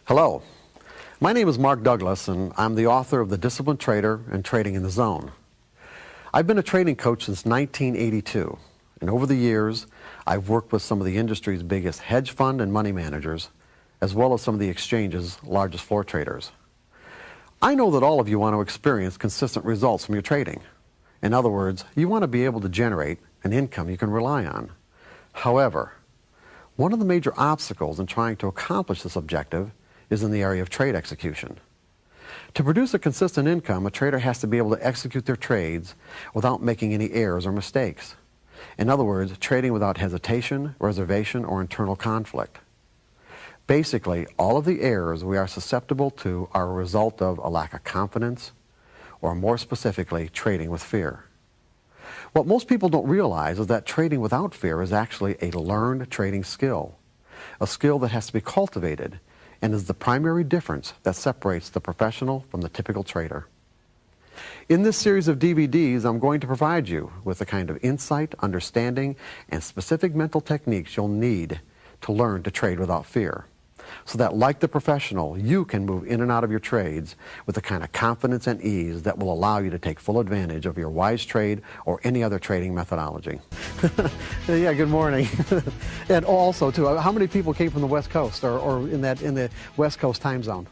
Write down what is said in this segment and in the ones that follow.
Hello, my name is Mark Douglas and I'm the author of The Disciplined Trader and Trading in the Zone. I've been a trading coach since 1982, and over the years I've worked with some of the industry's biggest hedge fund and money managers, as well as some of the exchange's largest floor traders. I know that all of you want to experience consistent results from your trading. In other words, you want to be able to generate an income you can rely on. However, one of the major obstacles in trying to accomplish this objective is in the area of trade execution. To produce a consistent income, a trader has to be able to execute their trades without making any errors or mistakes. In other words, trading without hesitation, reservation, or internal conflict. Basically, all of the errors we are susceptible to are a result of a lack of confidence, or more specifically, trading with fear. What most people don't realize is that trading without fear is actually a learned trading skill, a skill that has to be cultivated and is the primary difference that separates the professional from the typical trader. In this series of DVDs, I'm going to provide you with the kind of insight, understanding, and specific mental techniques you'll need to learn to trade without fear, so that, like the professional, you can move in and out of your trades with the kind of confidence and ease that will allow you to take full advantage of your wise trade or any other trading methodology. Yeah, good morning. And also, too, how many people came from the West Coast or in the West Coast time zone?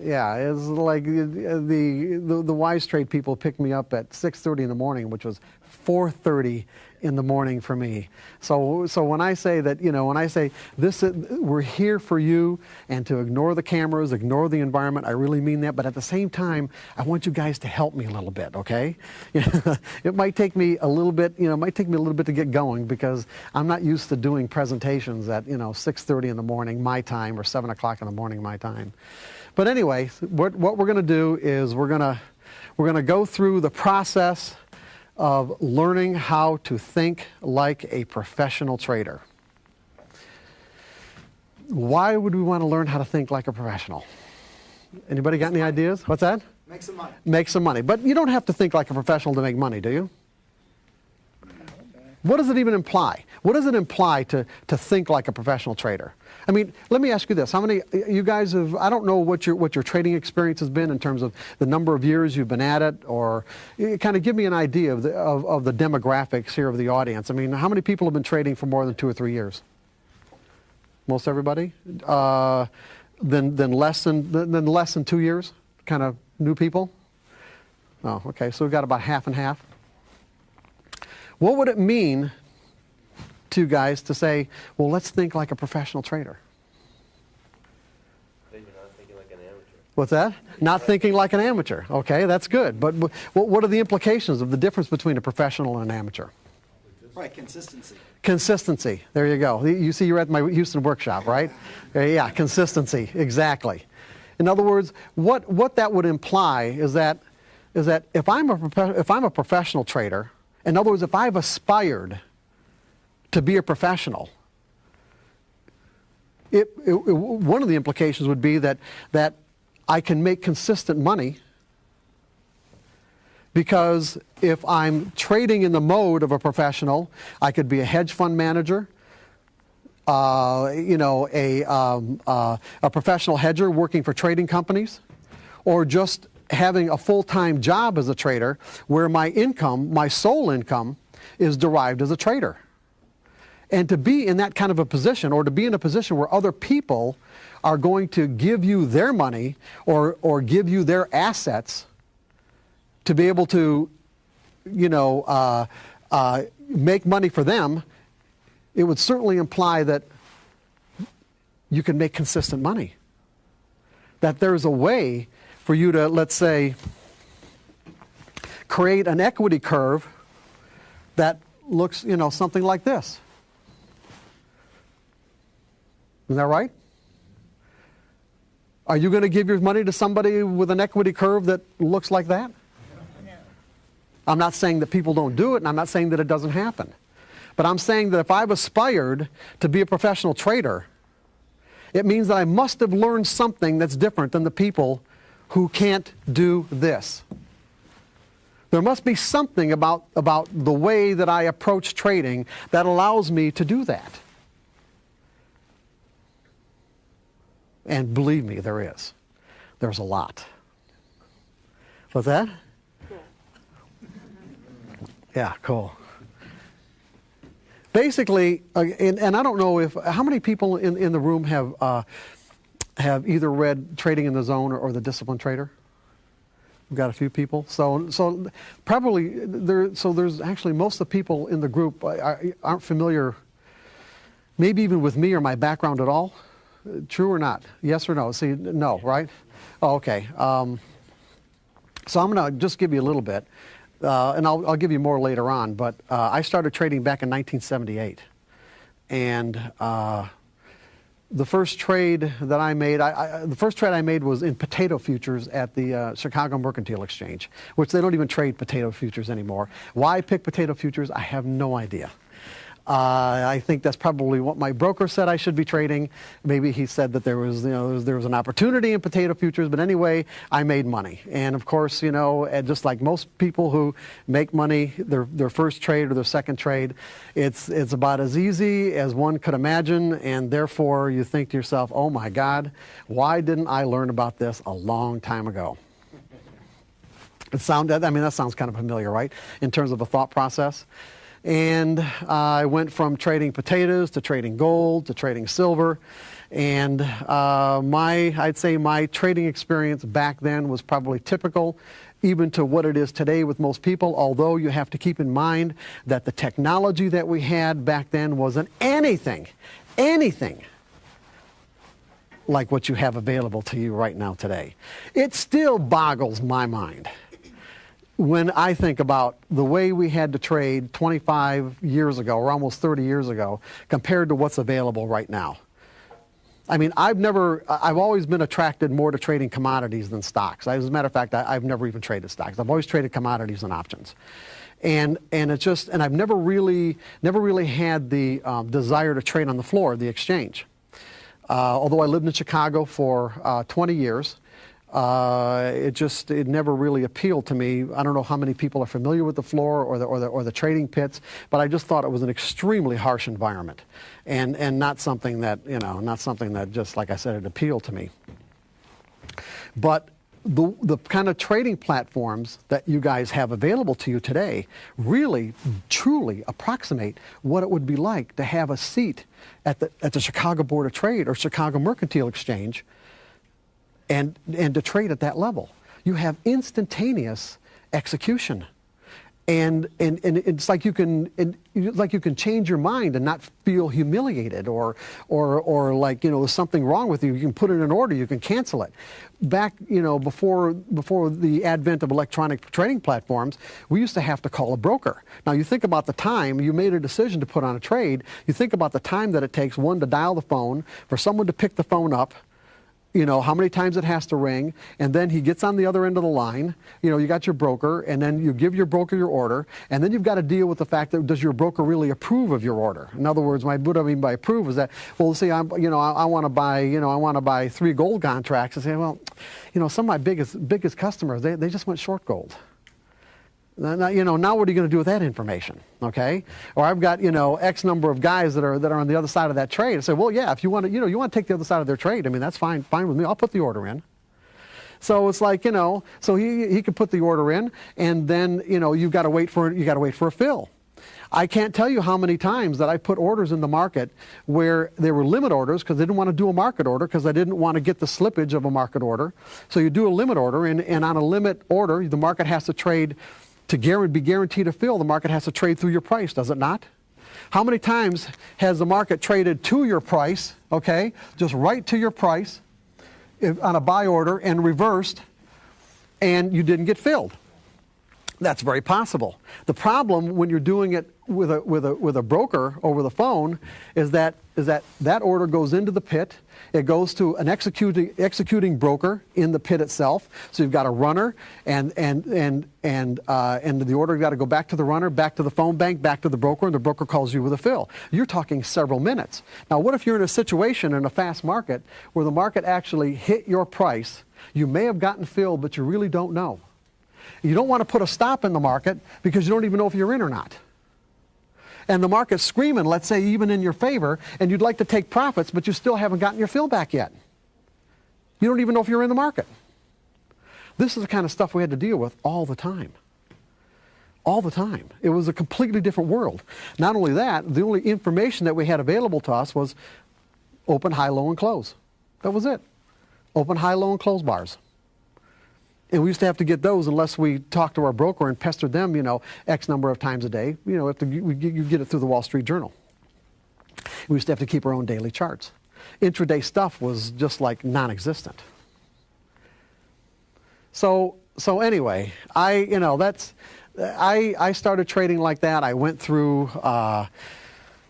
Yeah, it's like the wise trade people picked me up at 6:30 in the morning, which was 4:30 in the morning for me. So when I say that, when I say this, we're here for you, and to ignore the cameras, ignore the environment, I really mean that. But at the same time, I want you guys to help me a little bit, okay? It might take me a little bit, to get going, because I'm not used to doing presentations at 6:30 in the morning my time or 7 o'clock in the morning my time. But anyway, what we're going to do is we're going to go through the process of learning how to think like a professional trader. Why would we want to learn how to think like a professional? Anybody got any ideas? What's that? Make some money. Make some money. But you don't have to think like a professional to make money, do you? What does it even imply? What does it imply to think like a professional trader? I mean, let me ask you this. How many you guys have, I don't know what your trading experience has been in terms of the number of years you've been at it, or kind of give me an idea of the demographics here of the audience. I mean, how many people have been trading for more than 2 or 3 years? Most everybody? Then less than 2 years? Kind of new people? Oh, okay. So we've got about half and half. What would it mean to you guys to say, well, let's think like a professional trader? You're not thinking like an amateur. What's that? Not thinking like an amateur. Okay, that's good. But what are the implications of the difference between a professional and an amateur? Right, consistency. Consistency. There you go. You see, you're at my Houston workshop, right? Yeah, consistency. Exactly. In other words, what that would imply is that if I'm a professional trader, in other words, if I've aspired to be a professional, one of the implications would be that I can make consistent money, because if I'm trading in the mode of a professional, I could be a hedge fund manager, a professional hedger working for trading companies, or just having a full-time job as a trader where my income, my sole income, is derived as a trader. And to be in that kind of a position, or to be in a position where other people are going to give you their money or give you their assets to be able to, make money for them, it would certainly imply that you can make consistent money. That there's a way for you to, let's say, create an equity curve that looks, something like this. Isn't that right? Are you going to give your money to somebody with an equity curve that looks like that? I'm not saying that people don't do it, and I'm not saying that it doesn't happen. But I'm saying that if I've aspired to be a professional trader, it means that I must have learned something that's different than the people who can't do this. There must be something about the way that I approach trading that allows me to do that. And believe me, there is. There's a lot. What's that? Cool. Yeah, cool. Basically, and I don't know how many people in the room have either read Trading in the Zone or The Disciplined Trader? We've got a few people. So probably there's actually most of the people in the group aren't familiar, maybe even with me or my background at all. True or not? Yes or no? See, no, right? Oh, okay. So I'm going to just give you a little bit, and I'll give you more later on. But I started trading back in 1978, and the first trade that I made, the first trade I made was in potato futures at the Chicago Mercantile Exchange, which they don't even trade potato futures anymore. Why I picked potato futures, I have no idea. I think that's probably what my broker said I should be trading. Maybe he said that there was an opportunity in potato futures, but anyway, I made money. And of course, just like most people who make money, their first trade or their second trade, it's about as easy as one could imagine, and therefore you think to yourself, oh my God, why didn't I learn about this a long time ago? That sounds kind of familiar, right? In terms of a thought process. And I went from trading potatoes to trading gold to trading silver. And I'd say my trading experience back then was probably typical even to what it is today with most people, although you have to keep in mind that the technology that we had back then wasn't anything like what you have available to you right now today. It still boggles my mind when I think about the way we had to trade 25 years ago, or almost 30 years ago, compared to what's available right now. I mean, I've always been attracted more to trading commodities than stocks. As a matter of fact, I've never even traded stocks. I've always traded commodities and options. And I've never really had the desire to trade on the floor of the exchange. Although I lived in Chicago for 20 years, it never really appealed to me. I don't know how many people are familiar with the floor or the trading pits, but I just thought it was an extremely harsh environment, and not something that just, like I said, it appealed to me. But the kind of trading platforms that you guys have available to you today really, truly approximate what it would be like to have a seat at the Chicago Board of Trade or Chicago Mercantile Exchange and to trade at that level. You have instantaneous execution. And it's like you can change your mind and not feel humiliated or like, there's something wrong with you. You can put it in order, you can cancel it. Back, before the advent of electronic trading platforms, we used to have to call a broker. Now you think about the time you made a decision to put on a trade, you think about the time that it takes, one, to dial the phone, for someone to pick the phone up, how many times it has to ring, and then he gets on the other end of the line. You got your broker, and then you give your broker your order, and then you've got to deal with the fact that does your broker really approve of your order? In other words, what I mean by approve is that, well, see, I want to buy 3 gold contracts, and say, well, some of my biggest customers, they just went short gold. Now what are you going to do with that information, okay? Or I've got, X number of guys that are on the other side of that trade. I say, well, yeah, if you want to take the other side of their trade, that's fine with me. I'll put the order in. So it's like, so he could put the order in, and then, you've got to wait for a fill. I can't tell you how many times that I put orders in the market where they were limit orders because they didn't want to do a market order because I didn't want to get the slippage of a market order. So you do a limit order, and on a limit order, the market has to trade. To be guaranteed to fill, the market has to trade through your price, does it not? How many times has the market traded to your price, okay, just right to your price on a buy order and reversed, and you didn't get filled? That's very possible. The problem when you're doing it with a broker over the phone is that order goes into the pit. It goes to an executing broker in the pit itself. So you've got a runner, and the order's got to go back to the runner, back to the phone bank, back to the broker, and the broker calls you with a fill. You're talking several minutes. Now, what if you're in a situation in a fast market where the market actually hit your price? You may have gotten filled, but you really don't know. You don't want to put a stop in the market because you don't even know if you're in or not. And the market's screaming, let's say, even in your favor, and you'd like to take profits, but you still haven't gotten your fill back yet. You don't even know if you're in the market. This is the kind of stuff we had to deal with all the time. All the time. It was a completely different world. Not only that, the only information that we had available to us was open, high, low, and close. That was it. Open, high, low, and close bars. And we used to have to get those unless we talked to our broker and pestered them, X number of times a day. You get it through the Wall Street Journal. We used to have to keep our own daily charts. Intraday stuff was just like non-existent. So anyway, I started trading like that. I went through, I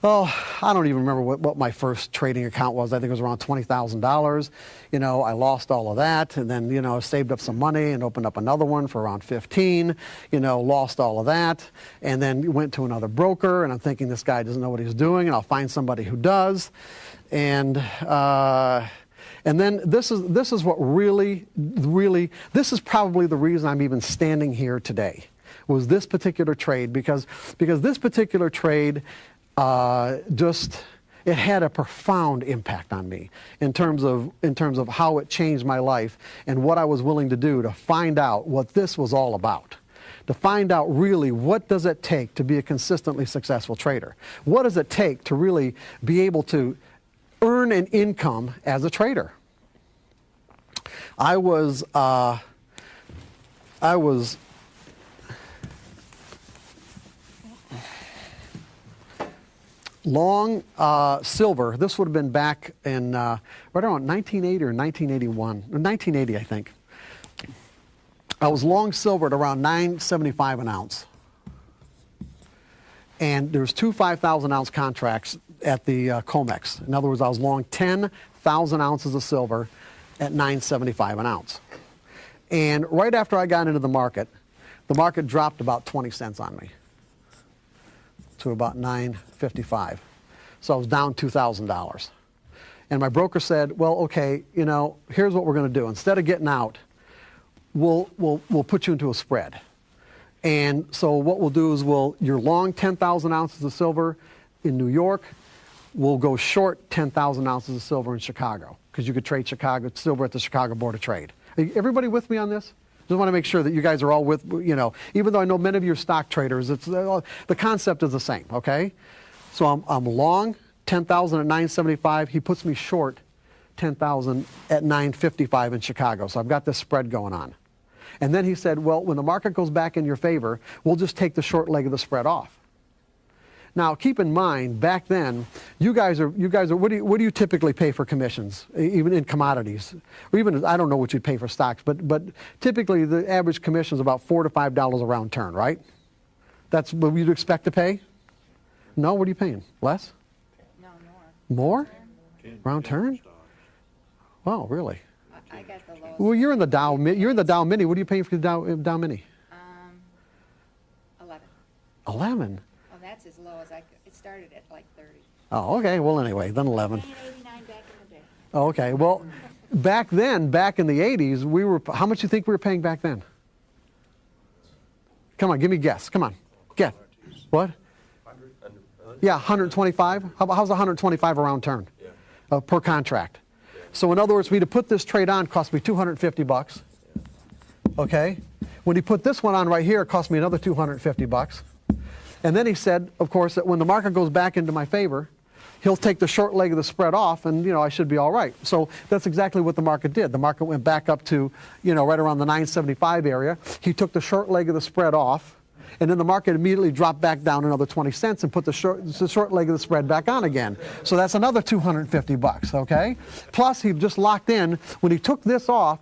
don't even remember what my first trading account was. I think it was around $20,000. I lost all of that, and then, saved up some money and opened up another one for around 15, lost all of that, and then went to another broker, and I'm thinking this guy doesn't know what he's doing, and I'll find somebody who does. And then this is what really, this is probably the reason I'm even standing here today, was this particular trade, because this particular trade it had a profound impact on me in terms of how it changed my life and what I was willing to do to find out what this was all about. To find out really what does it take to be a consistently successful trader? What does it take to really be able to earn an income as a trader? I was long silver. This would have been back in right around 1980 or 1981, 1980, I think. I was long silver at around $9.75 an ounce, and there's two 5,000 ounce contracts at the COMEX. In other words, I was long 10,000 ounces of silver at $9.75 an ounce. And right after I got into the market dropped about 20 cents on me to about $9.55. So I was down $2,000. And my broker said, well, okay, here's what we're going to do. Instead of getting out, we'll put you into a spread. And so what we'll do is you're long 10,000 ounces of silver in New York. We'll go short 10,000 ounces of silver in Chicago, because you could trade Chicago silver at the Chicago Board of Trade. Everybody with me on this? Just want to make sure that you guys are all with, even though I know many of you are stock traders, the concept is the same, okay? So I'm long 10,000 at 975. He puts me short 10,000 at 955 in Chicago. So I've got this spread going on. And then he said, well, when the market goes back in your favor, we'll just take the short leg of the spread off. Now, keep in mind, back then, you guys are. What do you typically pay for commissions, even in commodities, or even I don't know what you'd pay for stocks, but typically the average commission is about $4 to $5 a round turn, right? That's what you'd expect to pay. No, what are you paying? Less? No, more. More? Round turn? Wow, really? I got the lowest. Well, you're in the Dow. You're in the Dow Mini. What are you paying for the Dow Mini? 11. 11. Oh, that's as low as it started at like 30. Oh, okay. Well, anyway, then 11. 89 back in the day. Oh, okay. Well, back then, back in the 80s, how much do you think we were paying back then? Come on, give me a guess. Come on. Guess. What? Yeah, 125. How's 125 a round turn? Yeah. Per contract. Yeah. So in other words, for me to put this trade on cost me $250. Yeah. Okay. When he put this one on right here, it cost me another $250. And then he said, of course, that when the market goes back into my favor, he'll take the short leg of the spread off, and I should be all right. So that's exactly what the market did. The market went back up to right around the 975 area. He took the short leg of the spread off, and then the market immediately dropped back down another 20 cents and put the short leg of the spread back on again. So that's another $250, okay? Plus, he just locked in, when he took this off,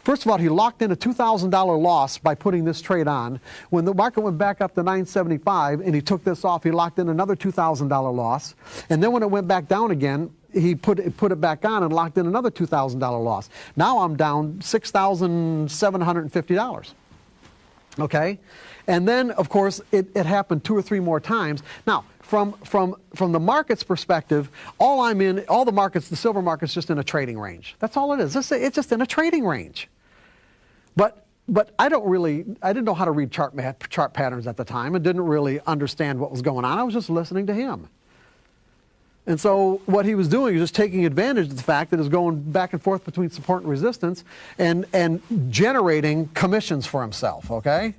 first of all, he locked in a $2,000 loss by putting this trade on. When the market went back up to 975 and he took this off, he locked in another $2,000 loss. And then when it went back down again, he put it back on and locked in another $2,000 loss. Now I'm down $6,750. Okay? And then, of course, it happened 2 or 3 more times. Now, from the market's perspective, all the markets, the silver market's just in a trading range. That's all it is. It's just in a trading range. But I didn't know how to read chart patterns at the time. I didn't really understand what was going on. I was just listening to him. And so what he was doing was just taking advantage of the fact that it was going back and forth between support and resistance and generating commissions for himself, okay?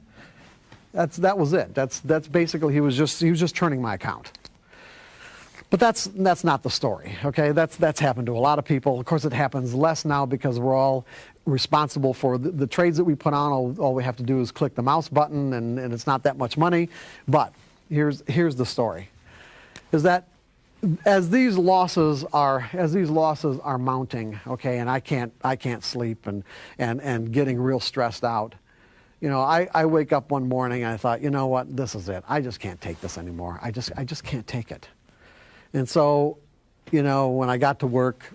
That was it. That's basically, he was just turning my account. But that's not the story, okay? That's happened to a lot of people. Of course, it happens less now because we're all responsible for the trades that we put on. All we have to do is click the mouse button, and it's not that much money. But here's the story: is that as these losses are mounting, okay, and I can't sleep and getting real stressed out. You know, I wake up one morning and I thought, you know what, this is it. I just can't take this anymore. I just can't take it. And so, you know, when I got to work,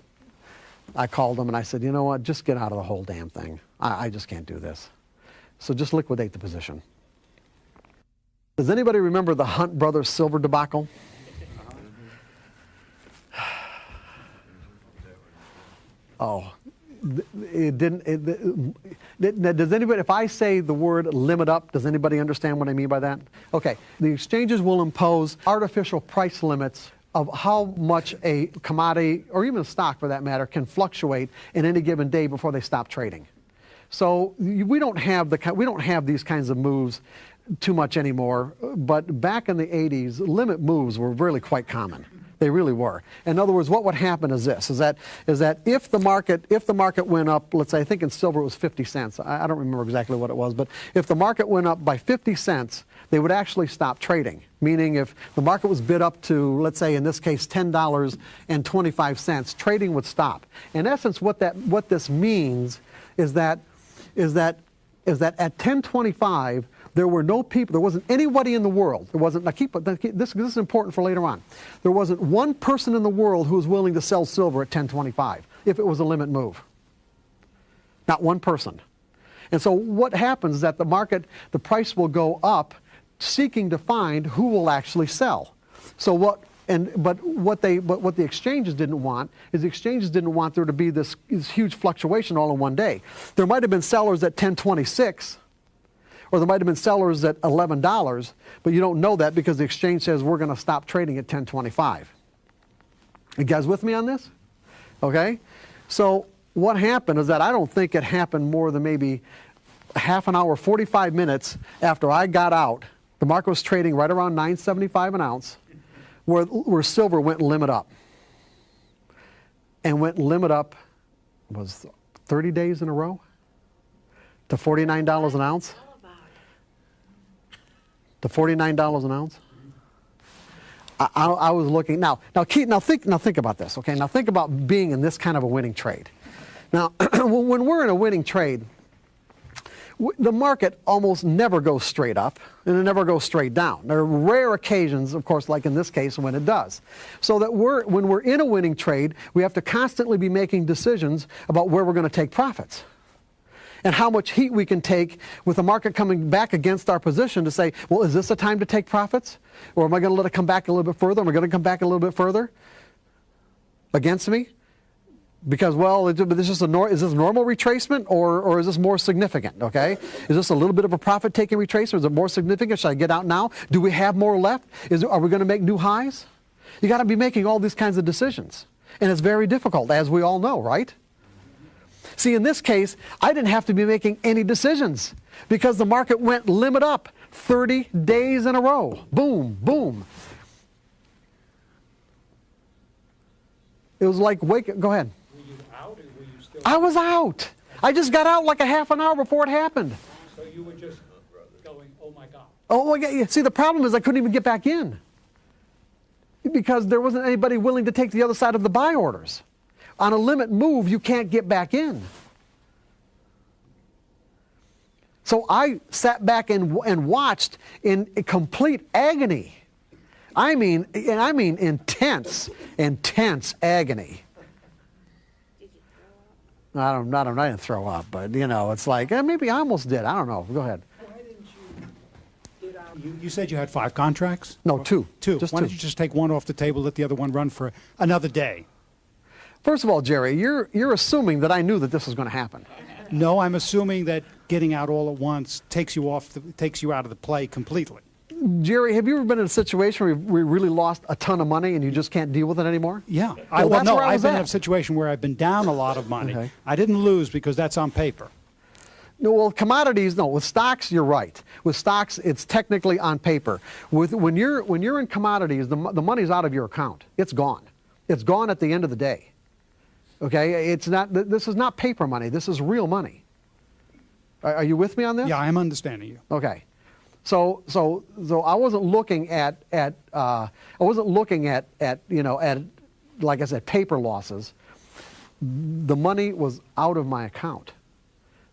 I called them and I said, you know what, just get out of the whole damn thing. I just can't do this. So just liquidate the position. Does anybody remember the Hunt Brothers silver debacle? Oh, it didn't. Does anybody, if I say the word limit up, does anybody understand what I mean by that? Okay, the exchanges will impose artificial price limits of how much a commodity, or even a stock for that matter, can fluctuate in any given day before they stop trading. So we don't have these kinds of moves too much anymore. But back in the 80s, limit moves were really quite common. They really were. In other words, what would happen is this: is that if the market went up, let's say, I think in silver it was 50 cents. I don't remember exactly what it was, but if the market went up by 50 cents, they would actually stop trading. Meaning, if the market was bid up to, let's say, in this case, $10.25, trading would stop. In essence, what this means is that at 10.25. There were no people, there wasn't anybody in the world, this is important for later on. There wasn't one person in the world who was willing to sell silver at 10.25 if it was a limit move. Not one person. And so what happens is that the price will go up seeking to find who will actually sell. So what the exchanges didn't want is there to be this huge fluctuation all in one day. There might have been sellers at 10.26, or there might have been sellers at $11, but you don't know that because the exchange says we're going to stop trading at 10.25. You guys with me on this? Okay? So what happened is that I don't think it happened more than maybe half an hour, 45 minutes after I got out. The market was trading right around $9.75 an ounce, where silver went limit up. And went limit up, was 30 days in a row to $49 an ounce. To $49 an ounce. I was looking now. Think about this. Okay, now think about being in this kind of a winning trade. Now, when we're in a winning trade, the market almost never goes straight up, and it never goes straight down. There are rare occasions, of course, like in this case, when it does. So that when we're in a winning trade, we have to constantly be making decisions about where we're going to take profits, and how much heat we can take with the market coming back against our position to say, well, is this a time to take profits? Or am I going to let it come back a little bit further? Am I going to come back a little bit further against me? Because, well, is this normal retracement, or is this more significant, okay? Is this a little bit of a profit-taking retracement? Is it more significant? Should I get out now? Do we have more left? Are we going to make new highs? You got to be making all these kinds of decisions. And it's very difficult, as we all know, right? See, in this case, I didn't have to be making any decisions because the market went limit up 30 days in a row. Boom, boom. It was like, go ahead. Were you out, or were you still? I was out. I just got out like a half an hour before it happened. So you were just going, oh my God. Oh, yeah. See, the problem is I couldn't even get back in because there wasn't anybody willing to take the other side of the buy orders. On a limit move, you can't get back in. So I sat back and watched in complete agony. I mean intense agony. Did you throw up? I didn't throw up, but you know, it's like maybe I almost did. I don't know. Go ahead. Why didn't you get out? You said you had 5 contracts? No, 2. Two. Why don't you just take one off the table, let the other one run for another day? First of all, Jerry, you're assuming that I knew that this was going to happen. No, I'm assuming that getting out all at once takes you out of the play completely. Jerry, have you ever been in a situation where you really lost a ton of money and you just can't deal with it anymore? Yeah. Well, that's where I I've was been in at. a situation where I've been down a lot of money. Okay. I didn't lose because that's on paper. No, well, commodities, no. With stocks, you're right. With stocks, it's technically on paper. When you're in commodities, the money's out of your account. It's gone. It's gone at the end of the day. Okay, it's not. This is not paper money. This is real money. Are you with me on this? Yeah, I'm understanding you. Okay. So I wasn't looking at like I said, paper losses. The money was out of my account.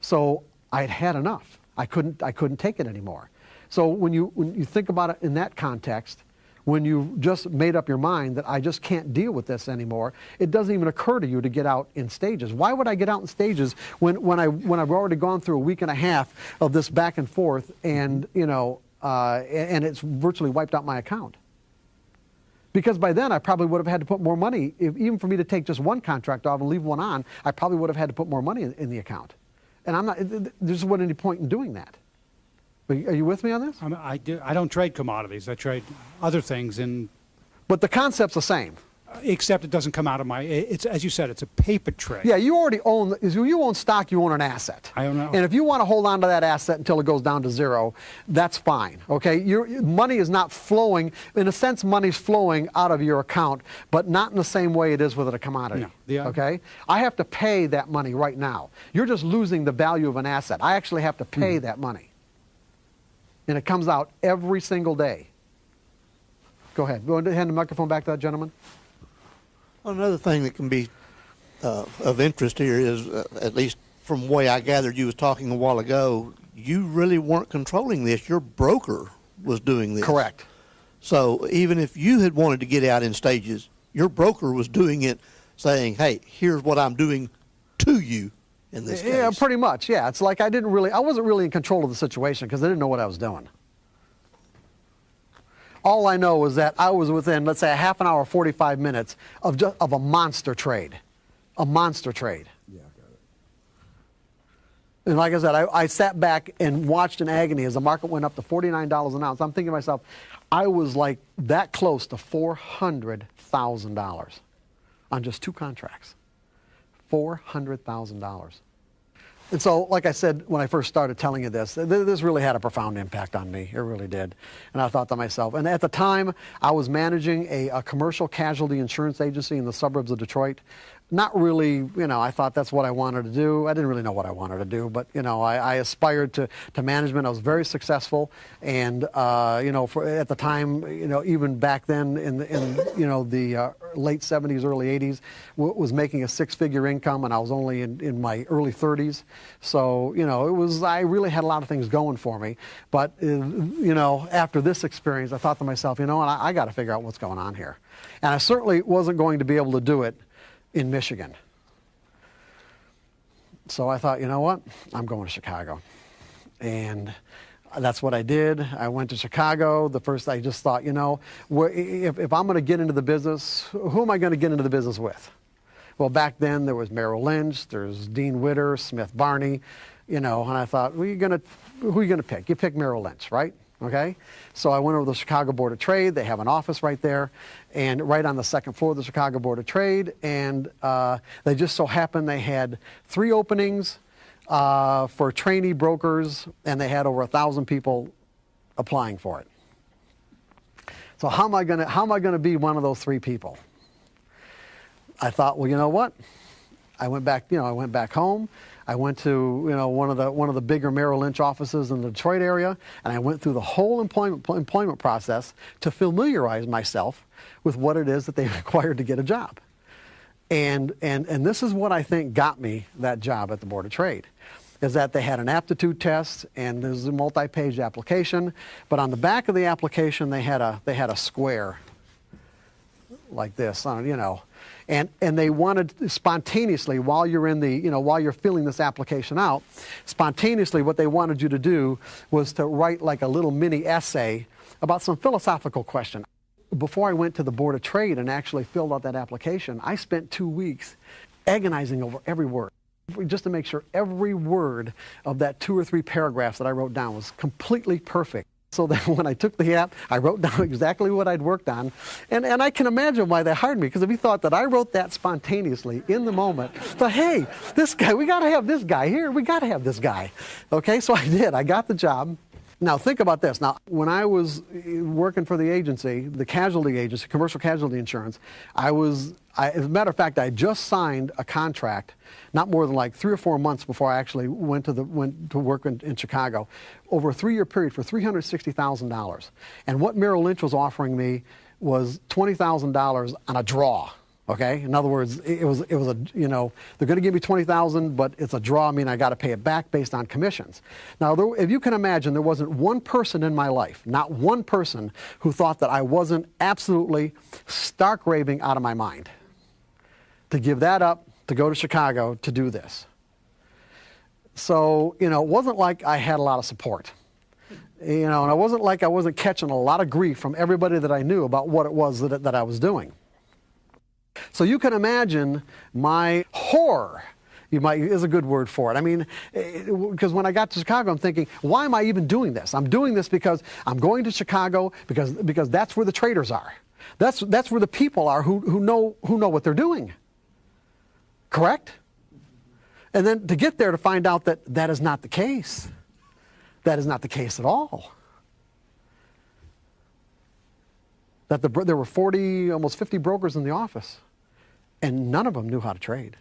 So I had enough. I couldn't take it anymore. So when you think about it in that context, when you just made up your mind that I just can't deal with this anymore, it doesn't even occur to you to get out in stages. Why would I get out in stages when I've already gone through a week and a half of this back and forth, and and it's virtually wiped out my account? Because by then I probably would have had to put more money, even for me to take just one contract off and leave one on, I probably would have had to put more money in the account. And there just wasn't any point in doing that. Are you with me on this? I don't trade commodities. I trade other things, But the concept's the same. except it doesn't come out of my. It's, as you said, it's a paper trade. Yeah, you already own. You own stock. You own an asset. I own. And if you want to hold on to that asset until it goes down to zero, that's fine. Okay, your money is not flowing. In a sense, money's flowing out of your account, but not in the same way it is with a commodity. No. Okay, I have to pay that money right now. You're just losing the value of an asset. I actually have to pay that money, and it comes out every single day. Go ahead. Go ahead and hand the microphone back to that gentleman. Another thing that can be of interest here is, at least from the way I gathered you was talking a while ago, you really weren't controlling this. Your broker was doing this. Correct. So even if you had wanted to get out in stages, your broker was doing it, saying, hey, here's what I'm doing to you in this case. Yeah, pretty much. Yeah, it's like I wasn't really in control of the situation because I didn't know what I was doing. All I know is that I was within, let's say, a half an hour, 45 minutes of a monster trade. A monster trade. Yeah, I got it. And like I said, I sat back and watched in agony as the market went up to $49 an ounce. I'm thinking to myself, I was like that close to $400,000 on just 2 contracts. $400,000. And so, like I said, when I first started telling you this really had a profound impact on me. It really did. And I thought to myself, and at the time, I was managing a commercial casualty insurance agency in the suburbs of Detroit. Not really, I thought that's what I wanted to do. I didn't really know what I wanted to do, but, I aspired to management. I was very successful. And, at the time, even back then in the late 70s, early 80s, was making a 6-figure income, and I was only in my early 30s. So, I really had a lot of things going for me. But, after this experience, I thought to myself, I got to figure out what's going on here. And I certainly wasn't going to be able to do it in Michigan. So I thought, you know what? I'm going to Chicago. And that's what I did. I went to Chicago. I just thought, if I'm going to get into the business, who am I going to get into the business with? Well, back then there was Merrill Lynch, there's Dean Witter, Smith Barney, and I thought, who are you going to pick? You pick Merrill Lynch, right? Okay, so I went over to the Chicago Board of Trade. They have an office right there, and right on the second floor of the Chicago Board of Trade. And they just so happened they had 3 openings for trainee brokers, and they had over 1,000 people applying for it. So how am I gonna be one of those 3 people? I thought, well, you know what? I went back home. I went to one of the bigger Merrill Lynch offices in the Detroit area, and I went through the whole employment process to familiarize myself with what it is that they required to get a job. And this is what I think got me that job at the Board of Trade, is that they had an aptitude test, and there's a multi-page application, but on the back of the application they had a square like this, and they wanted spontaneously, while you're while you're filling this application out, spontaneously what they wanted you to do was to write like a little mini essay about some philosophical question. Before I went to the Board of Trade and actually filled out that application, I spent 2 weeks agonizing over every word, just to make sure every word of that 2 or 3 paragraphs that I wrote down was completely perfect. So then when I took the app, I wrote down exactly what I'd worked on. And I can imagine why they hired me, because if he thought that I wrote that spontaneously in the moment, thought, hey, this guy, we got to have this guy here. We got to have this guy. Okay, so I did. I got the job. Now think about this. Now, when I was working for the agency, the casualty agency, commercial casualty insurance, as a matter of fact, I just signed a contract not more than like 3 or 4 months before I actually went to work in Chicago, over a 3-year period for $360,000. And what Merrill Lynch was offering me was $20,000 on a draw. Okay, in other words, it was a, you know, they're going to give me $20,000, but it's a draw. I mean, I got to pay it back based on commissions. Now, if you can imagine, there wasn't one person in my life, not one person, who thought that I wasn't absolutely stark raving out of my mind to give that up, to go to Chicago to do this. So, you know, it wasn't like I had a lot of support. You know, and it wasn't like I wasn't catching a lot of grief from everybody that I knew about what it was that I was doing. So you can imagine my horror, is a good word for it. I mean, because when I got to Chicago, I'm thinking, why am I even doing this? I'm doing this because I'm going to Chicago because that's where the traders are. That's where the people are who know what they're doing. Correct? And then to get there to find out that that is not the case. That is not the case at all. That there were 40, almost 50 brokers in the office, and none of them knew how to trade.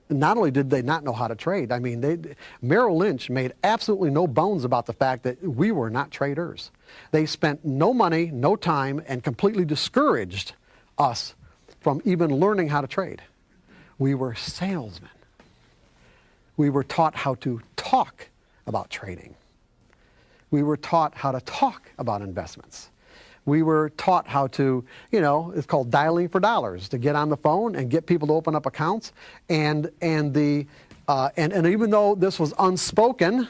Not only did they not know how to trade, I mean, Merrill Lynch made absolutely no bones about the fact that we were not traders. They spent no money, no time, and completely discouraged us from even learning how to trade. We were salesmen. We were taught how to talk about trading. We were taught how to talk about investments. We were taught how to, you know, it's called dialing for dollars, to get on the phone and get people to open up accounts. And even though this was unspoken,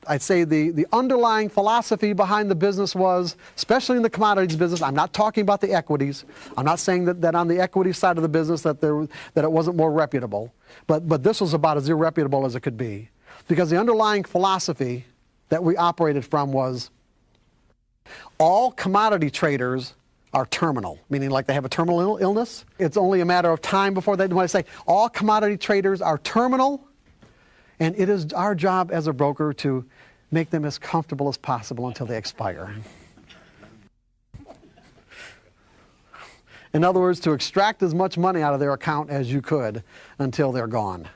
I'd say the underlying philosophy behind the business was, especially in the commodities business, I'm not talking about the equities. I'm not saying that on the equity side of the business that it wasn't more reputable. But this was about as irreputable as it could be. Because the underlying philosophy that we operated from was, all commodity traders are terminal, meaning like they have a terminal illness. It's only a matter of time before they want to say, all commodity traders are terminal, and it is our job as a broker to make them as comfortable as possible until they expire. In other words, to extract as much money out of their account as you could until they're gone.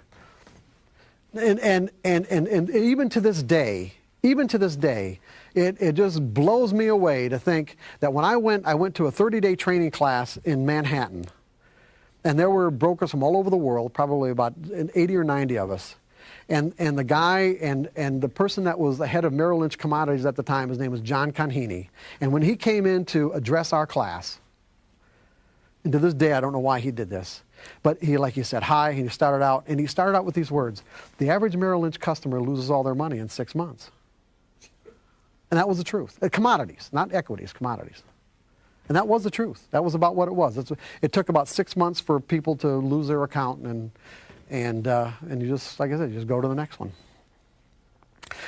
And even to this day, it just blows me away to think that when I went to a 30-day training class in Manhattan, and there were brokers from all over the world, probably about 80 or 90 of us. And the guy and the person that was the head of Merrill Lynch Commodities at the time, his name was John Conheeney. And when he came in to address our class, and to this day I don't know why he did this, but he said hi, and he started out with these words: the average Merrill Lynch customer loses all their money in 6 months. And that was the truth. Commodities, not equities, commodities. And that was the truth. That was about what it was. It took about 6 months for people to lose their account, and you just, like I said, you just go to the next one.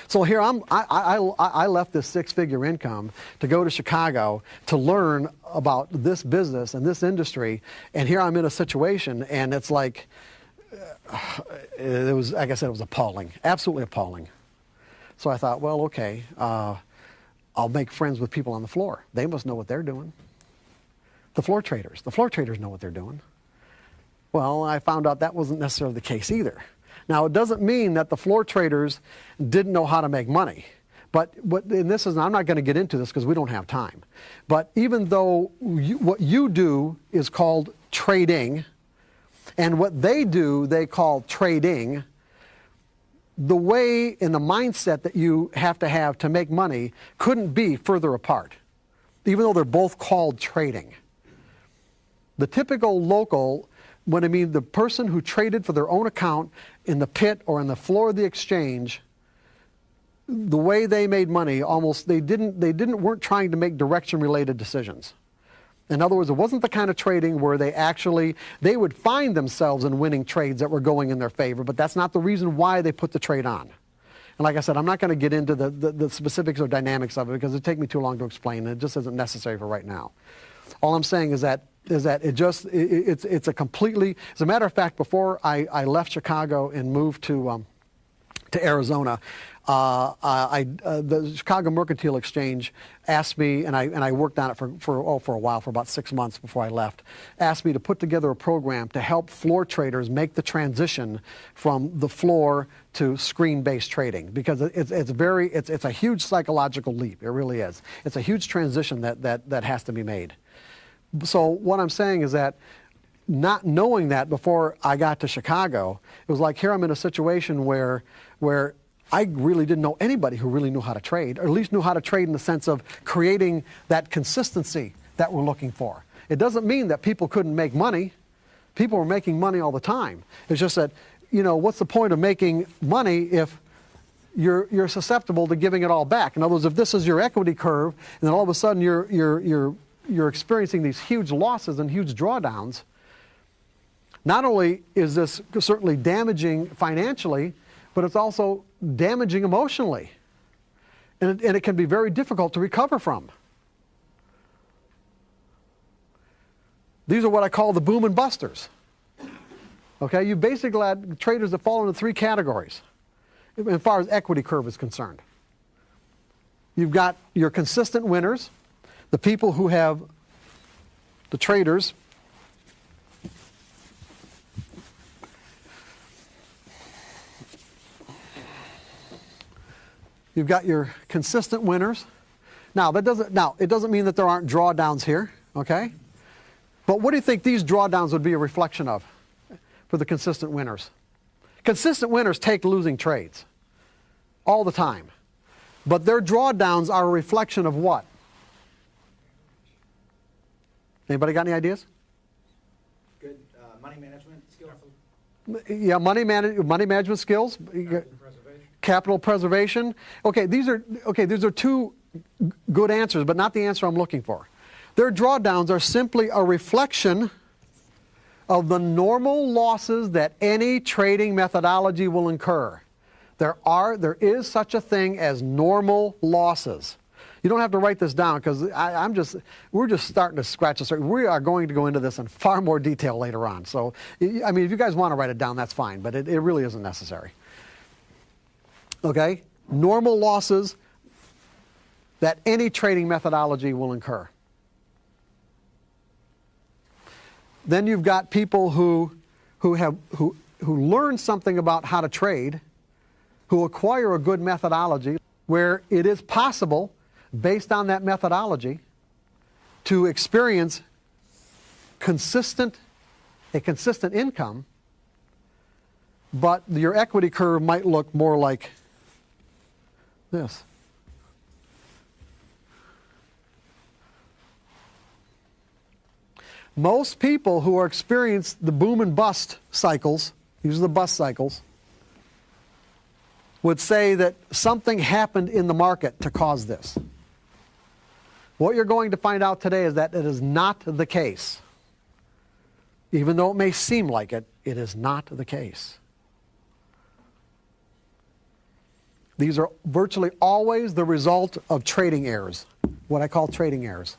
So here I left this 6-figure income to go to Chicago to learn about this business and this industry, and here I'm in a situation, and it's like, it was, like I said, it was appalling, absolutely appalling. So I thought, well, okay, I'll make friends with people on the floor. They must know what they're doing. The floor traders know what they're doing. Well, I found out that wasn't necessarily the case either. Now, it doesn't mean that the floor traders didn't know how to make money. And this is, I'm not going to get into this because we don't have time. But even though what you do is called trading, and what they do they call trading, the way and the mindset that you have to make money couldn't be further apart, even though they're both called trading. The typical local, the person who traded for their own account in the pit or on the floor of the exchange, the way they made money, weren't trying to make direction-related decisions. In other words, it wasn't the kind of trading where they would find themselves in winning trades that were going in their favor, but that's not the reason why they put the trade on. And like I said, I'm not going to get into the specifics or dynamics of it because it'd take me too long to explain. It just isn't necessary for right now. All I'm saying is that it's a completely, as a matter of fact, before I left Chicago and moved to Arizona, the Chicago Mercantile Exchange asked me, and I worked on it for a while, for about 6 months before I left, asked me to put together a program to help floor traders make the transition from the floor to screen-based trading, because it's a huge psychological leap. It really is. It's a huge transition that has to be made. So what I'm saying is that, not knowing that before I got to Chicago, it was like, here I'm in a situation where I really didn't know anybody who really knew how to trade, or at least knew how to trade in the sense of creating that consistency that we're looking for. It doesn't mean that people couldn't make money. People were making money all the time. It's just that, what's the point of making money if you're susceptible to giving it all back? In other words, if this is your equity curve, and then all of a sudden you're experiencing these huge losses and huge drawdowns, not only is this certainly damaging financially, but it's also damaging emotionally. And it can be very difficult to recover from. These are what I call the boom and busters. Okay, you basically had traders that fall into 3 categories as far as equity curve is concerned. You've got your consistent winners, the people who have, the traders, you've got your consistent winners. Now, it doesn't mean that there aren't drawdowns here, okay? But what do you think these drawdowns would be a reflection of for the consistent winners? Consistent winners take losing trades all the time. But their drawdowns are a reflection of what? Anybody got any ideas? Good money management skills. Yeah, money management skills. Capital preservation. Okay, these are 2 good answers, but not the answer I'm looking for. Their drawdowns are simply a reflection of the normal losses that any trading methodology will incur. There is such a thing as normal losses. You don't have to write this down, because we're just starting to scratch the surface. We are going to go into this in far more detail later on. So, I mean, if you guys want to write it down, that's fine, but it really isn't necessary. Okay? Normal losses that any trading methodology will incur. Then you've got people who learn something about how to trade, who acquire a good methodology where it is possible, based on that methodology, to experience a consistent income, but your equity curve might look more like this. Most people who are experienced the boom and bust cycles, these are the bust cycles, would say that something happened in the market to cause this. What you're going to find out today is that it is not the case. Even though it may seem like it, it is not the case. These are virtually always the result of trading errors, what I call trading errors,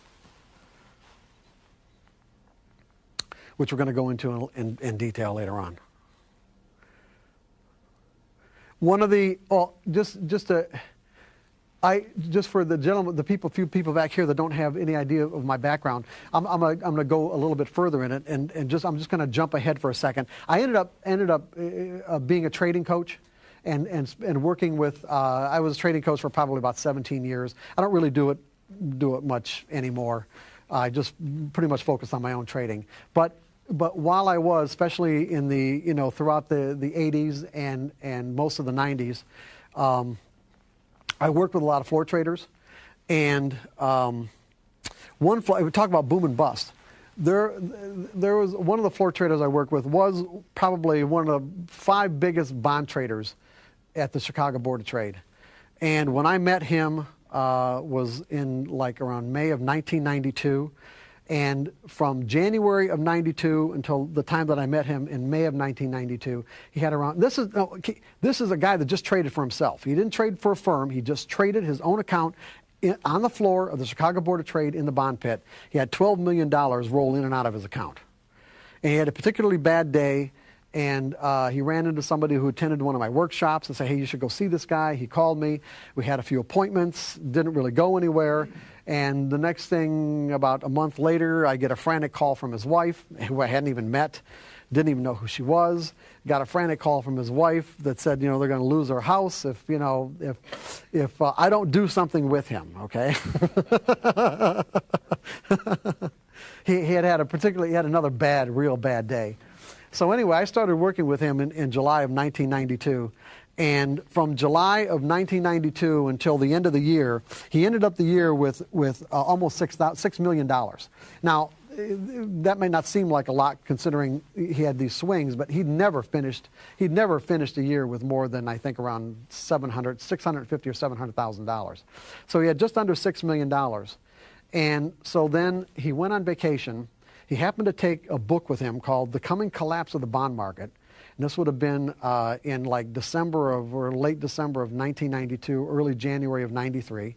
which we're going to go into in detail later on. One of the, just for the gentlemen, few people back here that don't have any idea of my background, I'm going to go a little bit further in it, and I'm just going to jump ahead for a second. I ended up being a trading coach, and working with. I was a trading coach for probably about 17 years. I don't really do it much anymore. I just pretty much focus on my own trading, but while I was, especially in the, throughout the 80s and most of the 90s, I worked with a lot of floor traders, and we talk about boom and bust. There was one of the floor traders I worked with was probably one of the 5 biggest bond traders at the Chicago Board of Trade, and when I met him was in like around May of 1992. And from January of 92 until the time that I met him in May of 1992, he had around, this is a guy that just traded for himself. He didn't trade for a firm. He just traded his own account on the floor of the Chicago Board of Trade in the bond pit. He had $12 million roll in and out of his account. And he had a particularly bad day, and he ran into somebody who attended one of my workshops and said, hey, you should go see this guy. He called me. We had a few appointments, didn't really go anywhere. And the next thing, about a month later, I get a frantic call from his wife, who I hadn't even met, didn't even know who she was. Got a frantic call from his wife that said, they're going to lose their house if I don't do something with him, okay? he had another real bad day. So anyway, I started working with him in July of 1992. And from July of 1992 until the end of the year, he ended up the year with almost $6 million. Now, that may not seem like a lot considering he had these swings, but he'd never finished a year with more than, I think, around $650,000 or $700,000. So he had just under $6 million. And so then he went on vacation. He happened to take a book with him called The Coming Collapse of the Bond Market. And this would have been in like late December of 1992, early January of 93.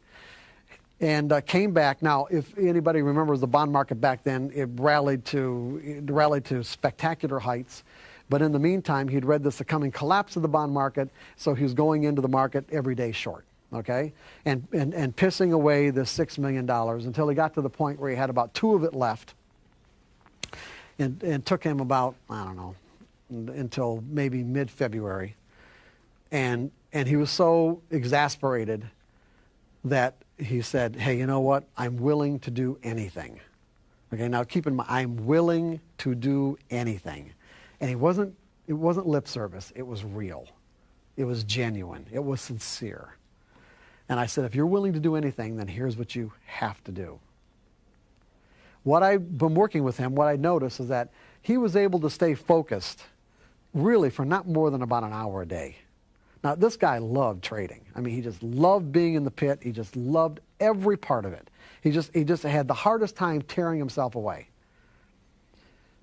And came back. Now, if anybody remembers the bond market back then, it rallied to spectacular heights. But in the meantime, he'd read this, The Coming Collapse of the Bond Market, so he was going into the market every day short, okay? And pissing away this $6 million until he got to the point where he had about 2 of it left. And took him about, I don't know, until maybe mid-February. And he was so exasperated that he said, hey, you know what? I'm willing to do anything. Okay, now keep in mind, I'm willing to do anything. And it wasn't lip service. It was real. It was genuine. It was sincere. And I said, if you're willing to do anything, then here's what you have to do. What I've been working with him, what I noticed is that he was able to stay focused really for not more than about an hour a day. Now, this guy loved trading. I mean, he just loved being in the pit. He just loved every part of it. He just had the hardest time tearing himself away.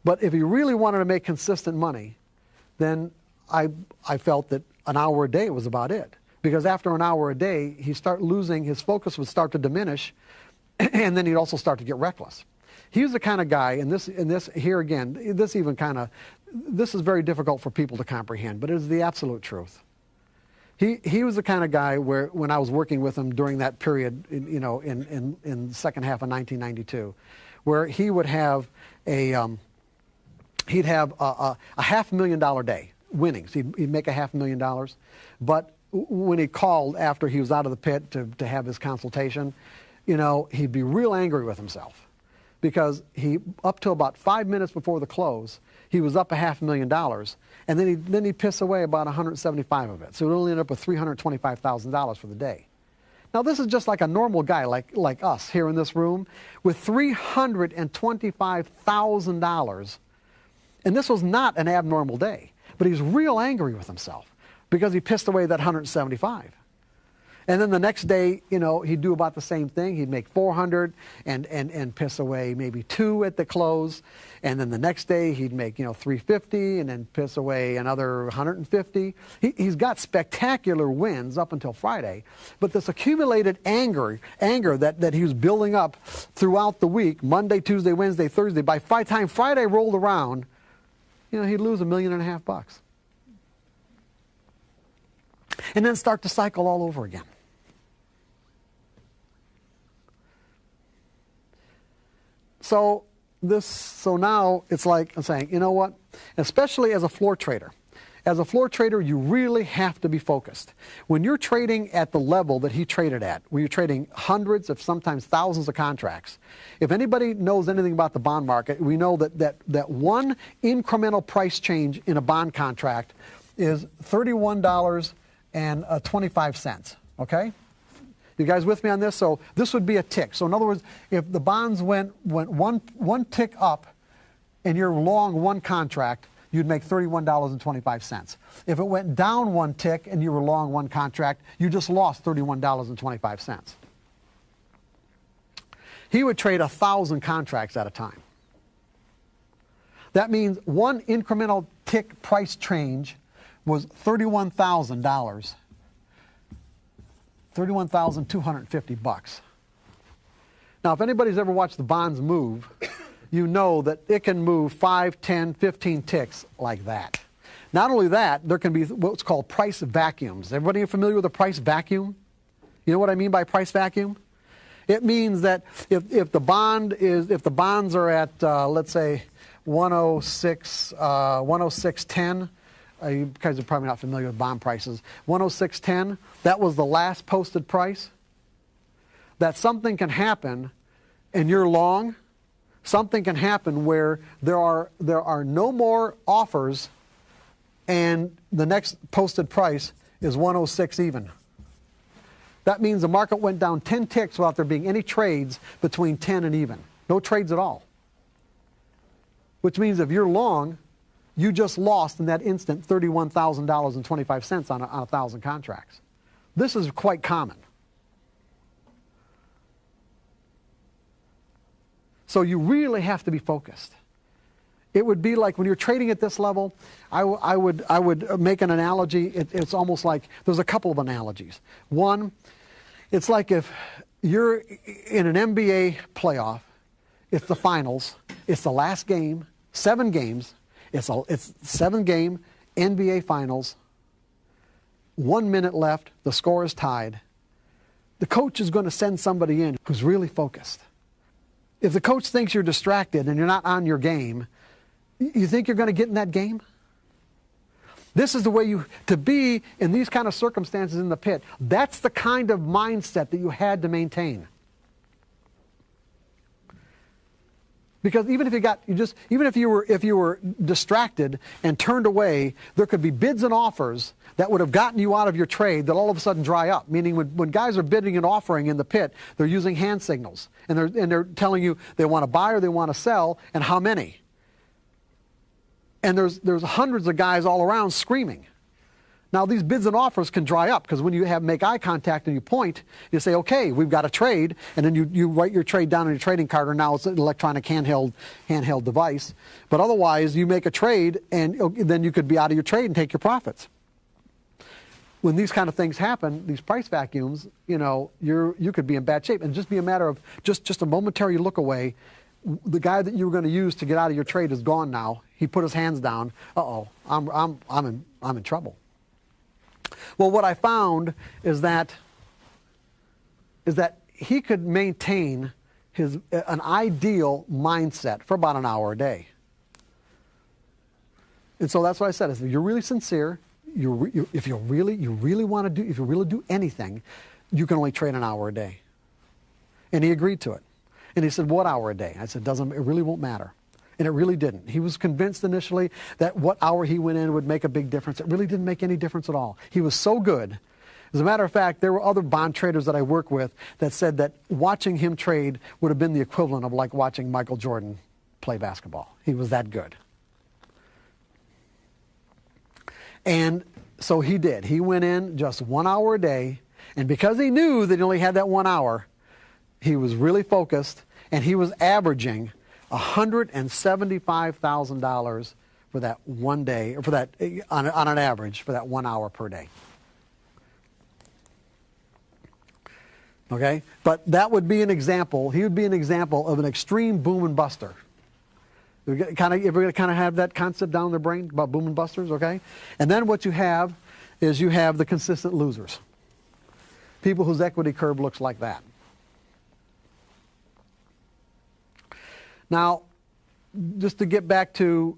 But if he really wanted to make consistent money, then I felt that an hour a day was about it. Because after an hour a day, his focus would start to diminish, and then he'd also start to get reckless. He was the kind of guy, and this here again, this is very difficult for people to comprehend, but it is the absolute truth. He was the kind of guy where, when I was working with him during that period, in the second half of 1992, where he would have a $500,000 day winnings. He'd make $500,000, but when he called after he was out of the pit to have his consultation, he'd be real angry with himself. Because up to about 5 minutes before the close, he was up $500,000, and then he'd piss away about 175 of it. So it only ended up with $325,000 for the day. Now this is just like a normal guy like us here in this room with $325,000, and this was not an abnormal day. But he's real angry with himself because he pissed away that 175. And then the next day, he'd do about the same thing. He'd make 400 and piss away maybe 2 at the close. And then the next day, he'd make, 350 and then piss away another 150. He's got spectacular wins up until Friday. But this accumulated anger that he was building up throughout the week, Monday, Tuesday, Wednesday, Thursday, by the time Friday rolled around, he'd lose $1.5 million. And then start the cycle all over again. So now it's like I'm saying, you know what? Especially as a floor trader. As a floor trader, you really have to be focused. When you're trading at the level that he traded at, where you're trading hundreds of sometimes thousands of contracts, if anybody knows anything about the bond market, we know that one incremental price change in a bond contract is $31.25, okay? You guys with me on this? So this would be a tick. So in other words, if the bonds went one tick up and you're long one contract, you'd make $31.25. If it went down one tick and you were long one contract, you just lost $31.25. he would trade 1,000 contracts at a time. That means one incremental tick price change was $31,000, $31,250. Now, if anybody's ever watched the bonds move, you know that it can move 5, 10, 15 ticks like that. Not only that, there can be what's called price vacuums. Everybody familiar with a price vacuum? You know what I mean by price vacuum? It means that if the bonds are at let's say 106, 106.10. You guys are probably not familiar with bond prices. 106.10. That was the last posted price. That something can happen, and you're long. Something can happen where there are no more offers, and the next posted price is 106 even. That means the market went down 10 ticks without there being any trades between 10 and even. No trades at all. Which means if you're long, you just lost in that instant $31,000.25 on 1,000 contracts. This is quite common. So you really have to be focused. It would be like when you're trading at this level, I would make an analogy. It's almost like, there's a couple of analogies. One, it's like if you're in an NBA playoff, it's the finals, it's the last game, 7 games, it's 7-game NBA finals, 1 minute left, the score is tied. The coach is going to send somebody in who's really focused. If the coach thinks you're distracted and you're not on your game, you think you're going to get in that game? This is the way to be in these kind of circumstances in the pit. That's the kind of mindset that you had to maintain. Because even if you were distracted and turned away, there could be bids and offers that would have gotten you out of your trade that all of a sudden dry up. Meaning when guys are bidding and offering in the pit, they're using hand signals. And they're telling you they want to buy or they want to sell and how many. And there's hundreds of guys all around screaming. Now these bids and offers can dry up because when you make eye contact and you point, you say, okay, we've got a trade, and then you write your trade down on your trading card, or now it's an electronic handheld device. But otherwise, you make a trade, and then you could be out of your trade and take your profits. When these kind of things happen, these price vacuums, you could be in bad shape, and just be a matter of just a momentary look away. The guy that you were going to use to get out of your trade is gone now. He put his hands down. Uh-oh, I'm in trouble. Well, what I found is that he could maintain an ideal mindset for about an hour a day. And so that's what I said. If you're really sincere, if you really want to do anything, you can only trade an hour a day. And he agreed to it. And he said, what hour a day? I said, it really won't matter. And it really didn't. He was convinced initially that what hour he went in would make a big difference. It really didn't make any difference at all. He was so good. As a matter of fact, there were other bond traders that I work with that said that watching him trade would have been the equivalent of like watching Michael Jordan play basketball. He was that good. And so he did. He went in just 1 hour a day. And because he knew that he only had that 1 hour, he was really focused, and he was averaging $175,000 for that one day, or for that on an average for that 1 hour per day. Okay, but that would be an example. He would be an example of an extreme boom and buster. Everybody kind of have that concept down in their brain about boom and busters, okay? And then what you have is the consistent losers. People whose equity curve looks like that. Now, just to get back to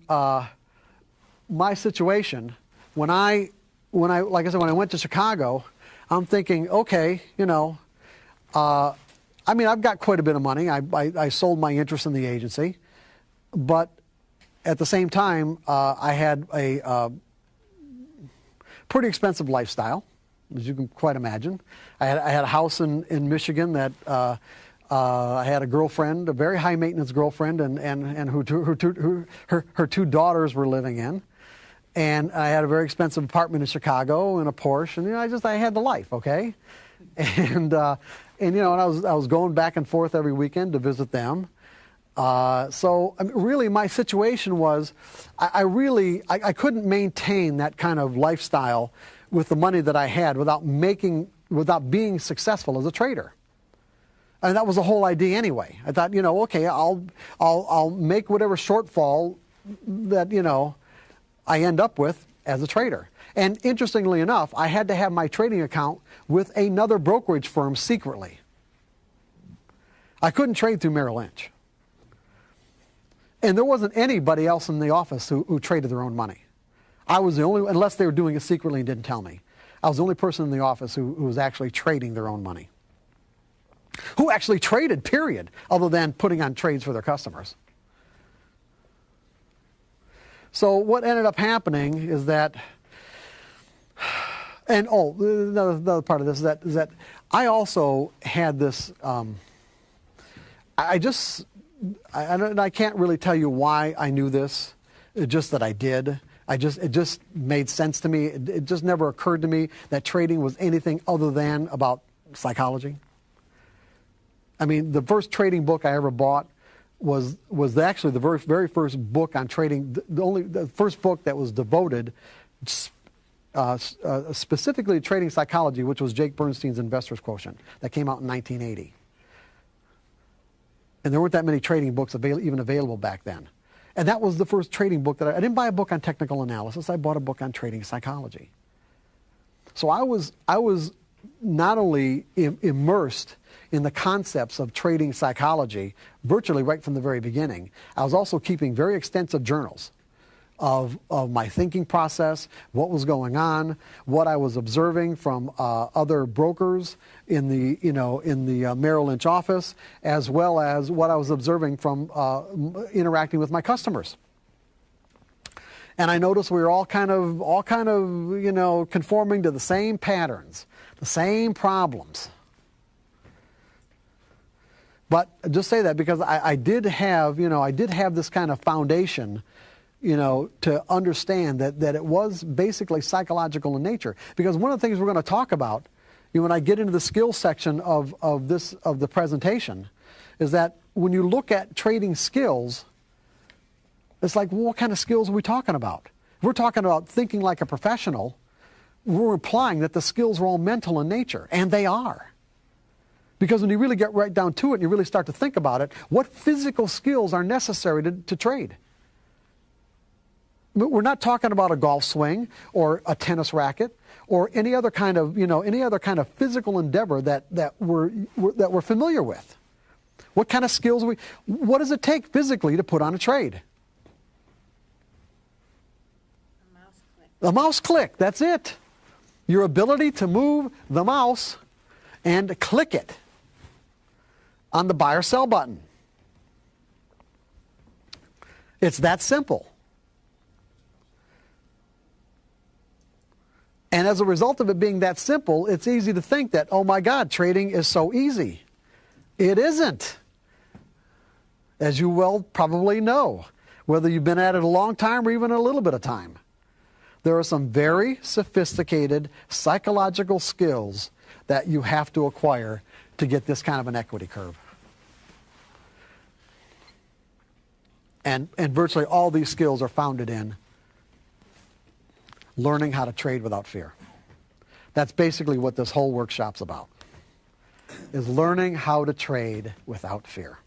my situation, when I went to Chicago, I'm thinking, okay, I've got quite a bit of money. I sold my interest in the agency, but at the same time, I had a pretty expensive lifestyle, as you can quite imagine. I had a house in Michigan that I had a girlfriend, a very high maintenance girlfriend, and her 2 daughters were living in. And I had a very expensive apartment in Chicago and a Porsche, and I had the life, okay? And And and I was going back and forth every weekend to visit them. So I mean, really, my situation was, I couldn't maintain that kind of lifestyle with the money that I had without being successful as a trader. And that was the whole idea anyway. I thought, okay, I'll make whatever shortfall that I end up with as a trader. And interestingly enough, I had to have my trading account with another brokerage firm secretly. I couldn't trade through Merrill Lynch. And there wasn't anybody else in the office who traded their own money. I was the only, unless they were doing it secretly and didn't tell me. I was the only person in the office who was actually trading their own money. Who actually traded, period, other than putting on trades for their customers. So what ended up happening is that, and another part of this is that I also had this, I can't really tell you why I knew this, just that I did. It just made sense to me. It just never occurred to me that trading was anything other than about psychology. I mean, the first trading book I ever bought was actually the very first book on trading. The first book that was devoted specifically to trading psychology, which was Jake Bernstein's Investor's Quotient, that came out in 1980. And there weren't that many trading books even available back then. And that was the first trading book that I didn't buy a book on technical analysis. I bought a book on trading psychology. So I was not only immersed in the concepts of trading psychology virtually right from the very beginning, I was also keeping very extensive journals of my thinking process, what was going on, what I was observing from other brokers in the Merrill Lynch office, as well as what I was observing from interacting with my customers. And I noticed we were all kind of conforming to the same patterns, the same problems. But just say that because I did have this kind of foundation, to understand that it was basically psychological in nature. Because one of the things we're going to talk about, when I get into the skills section of the presentation, is that when you look at trading skills, it's like, well, what kind of skills are we talking about? If we're talking about thinking like a professional, we're implying that the skills are all mental in nature, and they are. Because when you really get right down to it and you really start to think about it, what physical skills are necessary to trade? We're not talking about a golf swing or a tennis racket or any other kind of physical endeavor that we're familiar with. What kind of skills what does it take physically to put on a trade? A mouse click. A mouse click, that's it. Your ability to move the mouse and click it on the buy or sell button. It's that simple. And as a result of it being that simple, it's easy to think that, oh my God, trading is so easy. It isn't. As you well probably know, whether you've been at it a long time or even a little bit of time. There are some very sophisticated psychological skills that you have to acquire to get this kind of an equity curve. And virtually all these skills are founded in learning how to trade without fear. That's basically what this whole workshop's about, is learning how to trade without fear.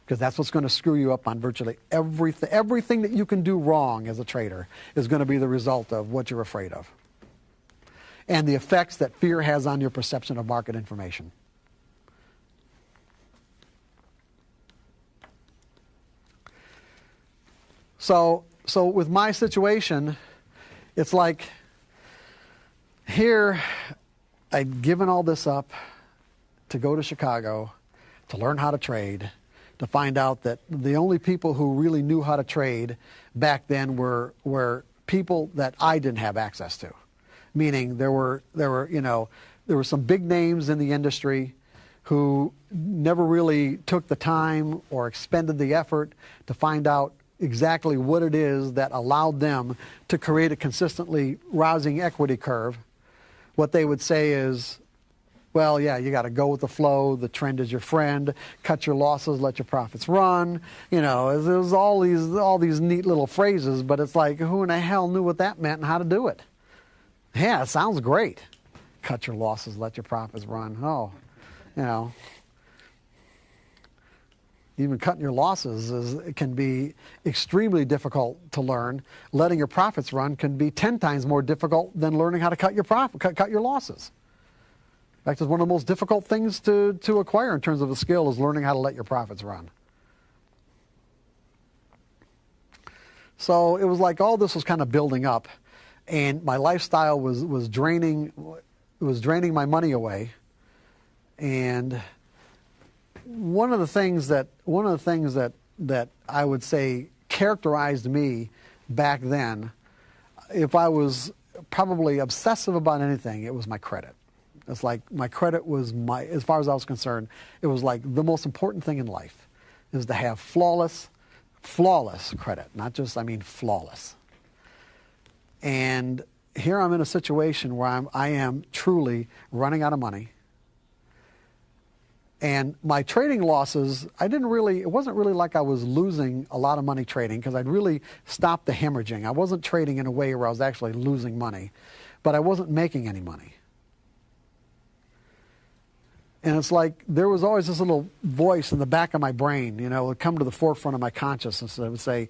Because that's what's going to screw you up on virtually everything. Everything that you can do wrong as a trader is going to be the result of what you're afraid of. And the effects that fear has on your perception of market information. So with my situation, it's like here I'd given all this up to go to Chicago to learn how to trade, to find out that the only people who really knew how to trade back then were people that I didn't have access to. Meaning there were some big names in the industry who never really took the time or expended the effort to find out exactly what it is that allowed them to create a consistently rising equity curve. What they would say is, well, yeah, you got to go with the flow. The trend is your friend. Cut your losses, let your profits run. You know, there's all these neat little phrases, but it's like, who in the hell knew what that meant and how to do it? Yeah, it sounds great. Cut your losses, let your profits run. Oh, you know. Even cutting your losses can be extremely difficult to learn. Letting your profits run can be 10 times more difficult than learning how to cut your losses. In fact, it's one of the most difficult things to acquire in terms of a skill is learning how to let your profits run. So it was like all this was kind of building up, and my lifestyle was draining my money away. And one of the things that I would say characterized me back then, if I was probably obsessive about anything, it was my credit. It's like my credit was as far as I was concerned, it was like the most important thing in life is to have flawless credit, not just, I mean, flawless. And here I'm in a situation where I am truly running out of money. And my trading losses, it wasn't really like I was losing a lot of money trading because I'd really stopped the hemorrhaging. I wasn't trading in a way where I was actually losing money, but I wasn't making any money. And it's like there was always this little voice in the back of my brain, you know, it would come to the forefront of my consciousness that would say,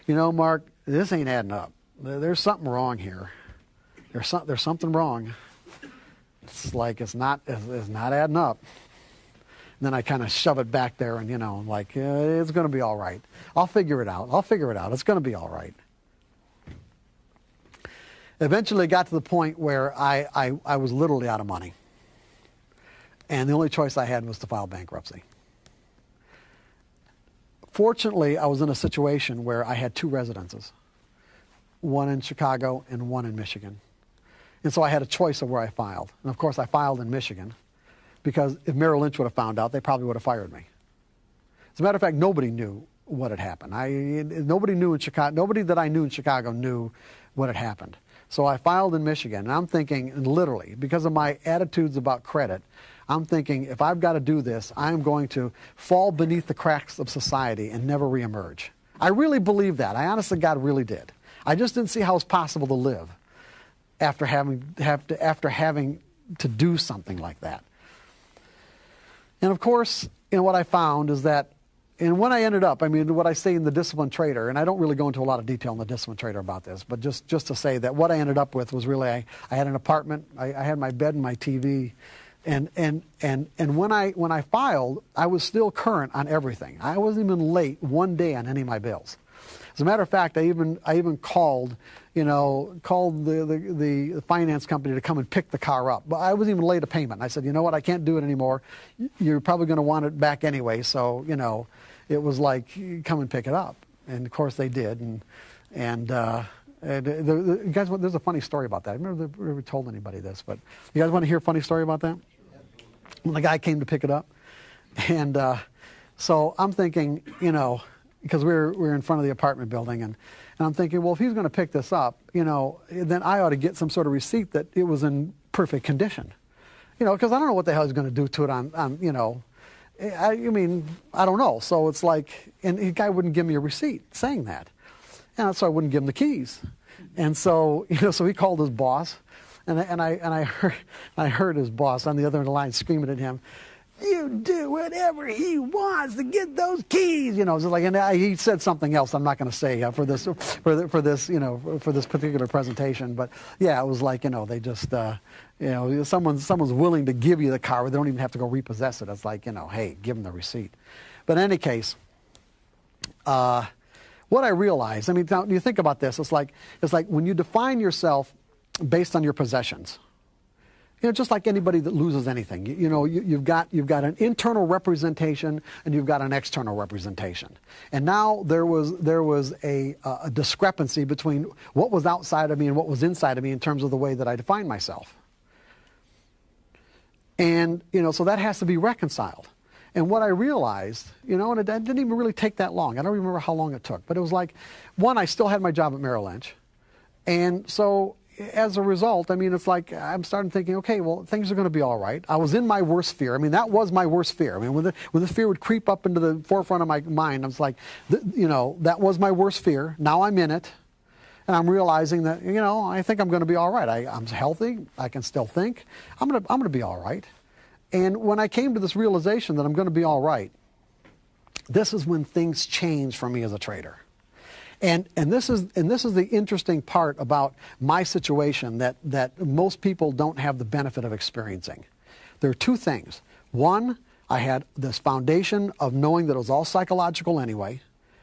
you know, Mark, this ain't adding up. There's something wrong here. There's something wrong. It's like it's not adding up. And then I kind of shove it back there and, you know, like, it's going to be all right. I'll figure it out. It's going to be all right. Eventually it got to the point where I was literally out of money. And the only choice I had was to file bankruptcy. Fortunately, I was in a situation where I had two residences, one in Chicago and one in Michigan. And so I had a choice of where I filed. And of course, I filed in Michigan because if Merrill Lynch would have found out, they probably would have fired me. As a matter of fact, nobody knew what had happened. Nobody that I knew in Chicago knew what had happened. So I filed in Michigan, and I'm thinking, literally, because of my attitudes about credit, I'm thinking, if I've got to do this, I'm going to fall beneath the cracks of society and never reemerge. I really believe that. I honestly, God, really did. I just didn't see how it's possible to live after having to do something like that. And of course, you know, what I found is that, and when I ended up, I mean, what I say in the Disciplined Trader, and I don't really go into a lot of detail in the Disciplined Trader about this, but just to say that what I ended up with was really, I had an apartment, I had my bed and my TV, and when I filed, I was still current on everything. I wasn't even late one day on any of my bills. As a matter of fact, I even called the finance company to come and pick the car up. But I wasn't even late a payment. And I said, you know what, I can't do it anymore. You're probably going to want it back anyway. So, you know, it was like, come and pick it up. And of course they did. And guys, there's a funny story about that. I've never told anybody this, but you guys want to hear a funny story about that? When the guy came to pick it up. And so I'm thinking, you know, because we're in front of the apartment building, and I'm thinking, well, if he's going to pick this up, you know, then I ought to get some sort of receipt that it was in perfect condition, you know, because I don't know what the hell he's going to do to it on you know, I mean, I don't know. So it's like, and the guy wouldn't give me a receipt saying that, and so I wouldn't give him the keys, and so, you know, so he called his boss, and I heard his boss on the other end of the line screaming at him, you do whatever he wants to get those keys, you know. It's like, and he said something else I'm not going to say for this you know, for this particular presentation. But yeah, it was like, you know, they just you know, someone's willing to give you the car, but they don't even have to go repossess it. It's like, you know, hey, give them the receipt. But in any case, what I realized, I mean, now you think about this, it's like when you define yourself based on your possessions. You know, just like anybody that loses anything, you know, you've got an internal representation and you've got an external representation. And now there was a discrepancy between what was outside of me and what was inside of me in terms of the way that I define myself. And, you know, so that has to be reconciled. And what I realized, you know, and it didn't even really take that long. I don't remember how long it took, but it was like, one, I still had my job at Merrill Lynch. And so as a result, I mean, it's like I'm starting thinking, okay, well, things are going to be all right. I was in my worst fear. I mean, that was my worst fear. I mean, when the fear would creep up into the forefront of my mind, I was like, that was my worst fear. Now I'm in it, and I'm realizing that, I think I'm going to be all right. I'm healthy. I can still think. I'm going to be all right. And when I came to this realization that I'm going to be all right, this is when things change for me as a trader. And this is the interesting part about my situation that most people don't have the benefit of experiencing. There are two things. One, I had this foundation of knowing that it was all psychological anyway.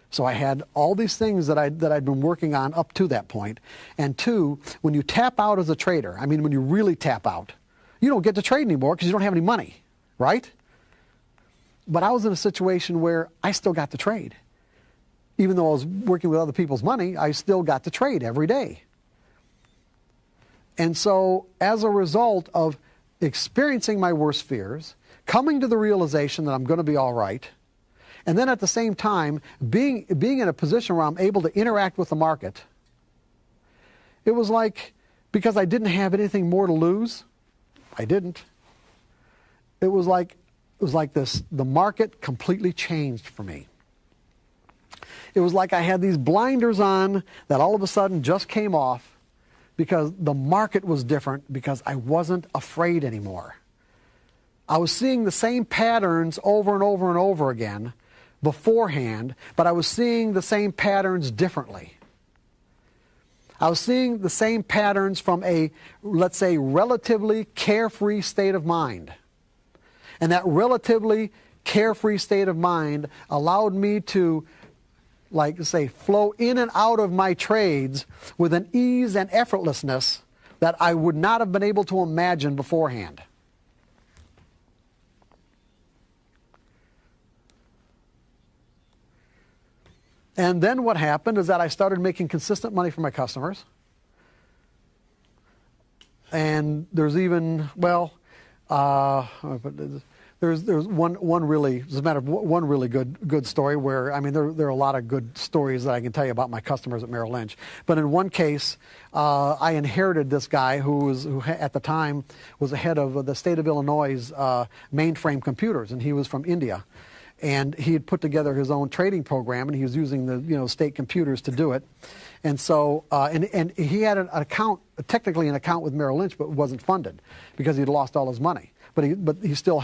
So I had all these things that I'd been working on up to that point. And two, when you tap out as a trader, I mean, when you really tap out, you don't get to trade anymore because you don't have any money, right? But I was in a situation where I still got to trade. Even though I was working with other people's money, I still got to trade every day. And so as a result of experiencing my worst fears, coming to the realization that I'm going to be all right, and then at the same time being in a position where I'm able to interact with the market, it was like, because I didn't have anything more to lose, I didn't. It was like this, the market completely changed for me. It was like I had these blinders on that all of a sudden just came off because the market was different, because I wasn't afraid anymore. I was seeing the same patterns over and over and over again beforehand, but I was seeing the same patterns differently. I was seeing the same patterns from a, let's say, relatively carefree state of mind. And that relatively carefree state of mind allowed me to, like say, flow in and out of my trades with an ease and effortlessness that I would not have been able to imagine beforehand. And then what happened is that I started making consistent money for my customers. And there's even, there's one really, as a matter of one really good story where, I mean, there are a lot of good stories that I can tell you about my customers at Merrill Lynch. But in one case, I inherited this guy who at the time was the head of the state of Illinois' mainframe computers, and he was from India. And he had put together his own trading program, and he was using the state computers to do it. And so, and he had an account, technically an account with Merrill Lynch, but it wasn't funded because he'd lost all his money. But he still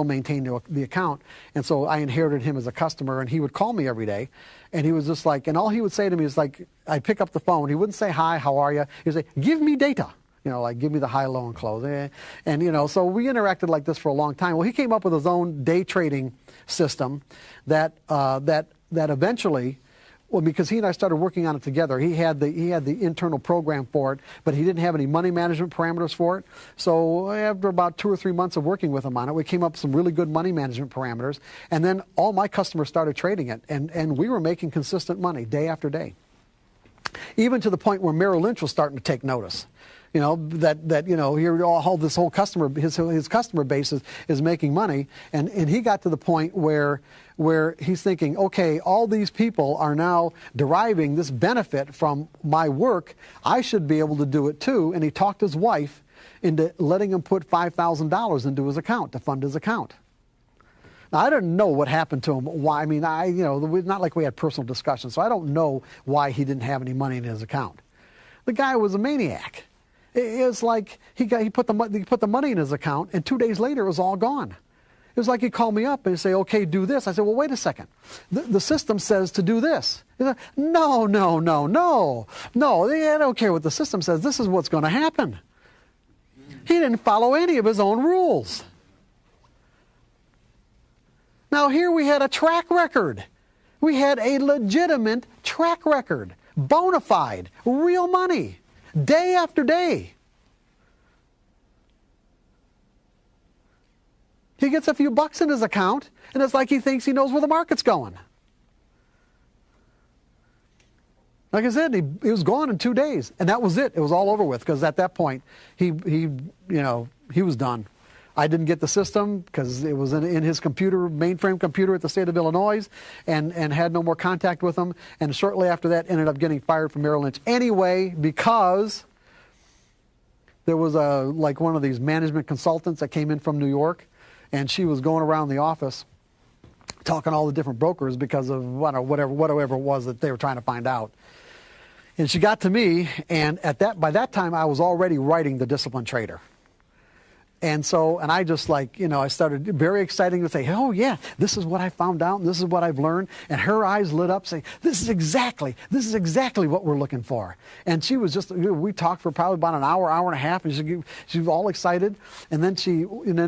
maintained the account. And so I inherited him as a customer, and he would call me every day. And he was just like, and all he would say to me is like, I'd pick up the phone. He wouldn't say, hi, how are you? He'd say, give me data. Like give me the high, low, and close. And, so we interacted like this for a long time. Well, he came up with his own day trading system that eventually, well, because he and I started working on it together, he had the internal program for it, but he didn't have any money management parameters for it. So after about 2 or 3 months of working with him on it, we came up with some really good money management parameters. And then all my customers started trading it, and we were making consistent money day after day. Even to the point where Merrill Lynch was starting to take notice. Here all this whole his customer base is making money, and he got to the point where he's thinking, okay, all these people are now deriving this benefit from my work. I should be able to do it too. And he talked his wife into letting him put $5,000 into his account to fund his account. Now, I didn't know what happened to him. Why? I mean, not like we had personal discussions, so I don't know why he didn't have any money in his account. The guy was a maniac. It's like he put the money in his account, and 2 days later it was all gone. It was like he'd call me up and say, okay, do this. I said, well, wait a second. The system says to do this. He said, no. I don't care what the system says. This is what's going to happen. He didn't follow any of his own rules. Now here we had a track record. We had a legitimate track record, bona fide, real money. Day after day. He gets a few bucks in his account, and it's like he thinks he knows where the market's going. Like I said, he was gone in 2 days, and that was it. It was all over with, because at that point, he was done. I didn't get the system because it was in his computer, mainframe computer at the state of Illinois, and had no more contact with him. And shortly after that, ended up getting fired from Merrill Lynch anyway, because there was like one of these management consultants that came in from New York, and she was going around the office talking to all the different brokers because of whatever it was that they were trying to find out. And she got to me, and by that time I was already writing The Disciplined Trader. And I just I started very exciting to say, oh yeah, this is what I found out, and this is what I've learned. And her eyes lit up saying, this is exactly what we're looking for. And she was we talked for probably about an hour and a half, and she was all excited. And then she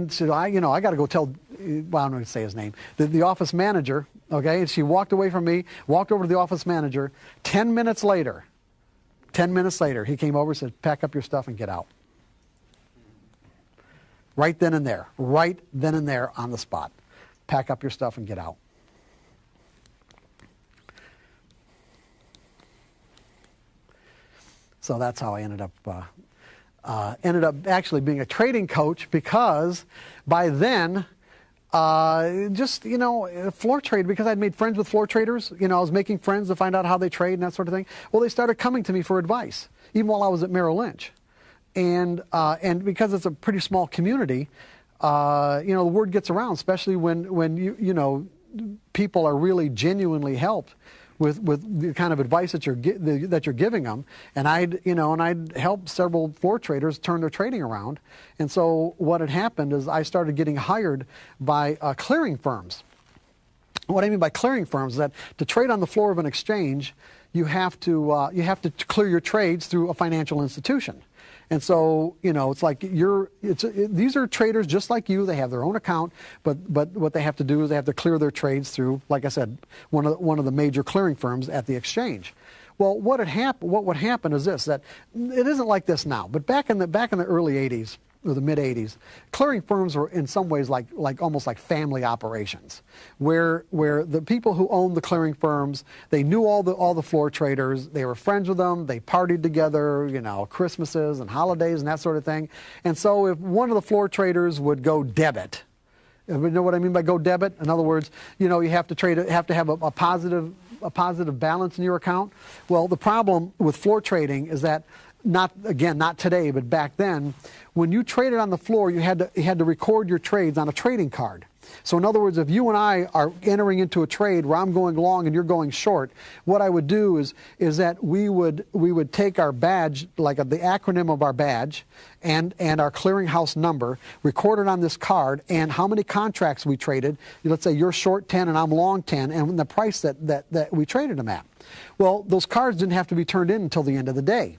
said, I got to go tell, well, I'm not going to say his name, the office manager, okay? And she walked away from me, walked over to the office manager. 10 minutes later, he came over and said, pack up your stuff and get out. Right then and there on the spot. Pack up your stuff and get out. So that's how I ended up actually being a trading coach, because by then, floor trade, because I'd made friends with floor traders. I was making friends to find out how they trade and that sort of thing. Well, they started coming to me for advice, even while I was at Merrill Lynch. And because it's a pretty small community, the word gets around, especially when people are really genuinely helped with the kind of advice that you're giving them. And I'd help several floor traders turn their trading around. And so what had happened is I started getting hired by clearing firms. What I mean by clearing firms is that to trade on the floor of an exchange, you have to clear your trades through a financial institution. And so, it's like these are traders just like you. They have their own account, but what they have to do is they have to clear their trades through, like I said, one of the major clearing firms at the exchange. Well, what would happen is this, that it isn't like this now, but back in the early 80s, or the mid 80s, clearing firms were in some ways like almost like family operations, where the people who owned the clearing firms, they knew all the floor traders, they were friends with them, they partied together, Christmases and holidays and that sort of thing. And so if one of the floor traders would go debit, you know what I mean by go debit? In other words, you have to have a positive balance in your account. Well, the problem with floor trading is that not today, but back then, when you traded on the floor, you had to record your trades on a trading card. So in other words, if you and I are entering into a trade where I'm going long and you're going short, what I would do is that we would take our badge, like the acronym of our badge, and our clearinghouse number, record it on this card, and how many contracts we traded. Let's say you're short 10 and I'm long 10, and the price that we traded them at. Well, those cards didn't have to be turned in until the end of the day.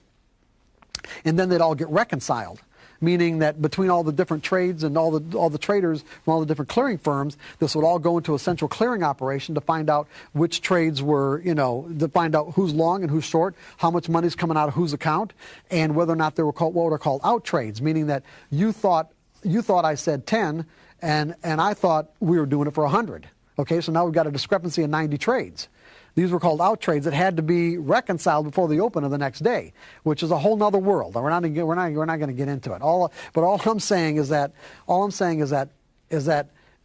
And then they'd all get reconciled, meaning that between all the different trades and all the traders from all the different clearing firms, this would all go into a central clearing operation to find out which trades were, to find out who's long and who's short, how much money's coming out of whose account, and whether or not they were called what are called out trades, meaning that you thought I said 10, and I thought we were doing it for 100. Okay, so now we've got a discrepancy of 90 trades. These were called out trades that had to be reconciled before the open of the next day, which is a whole nother world. We're not going to get into it. But all I'm saying is that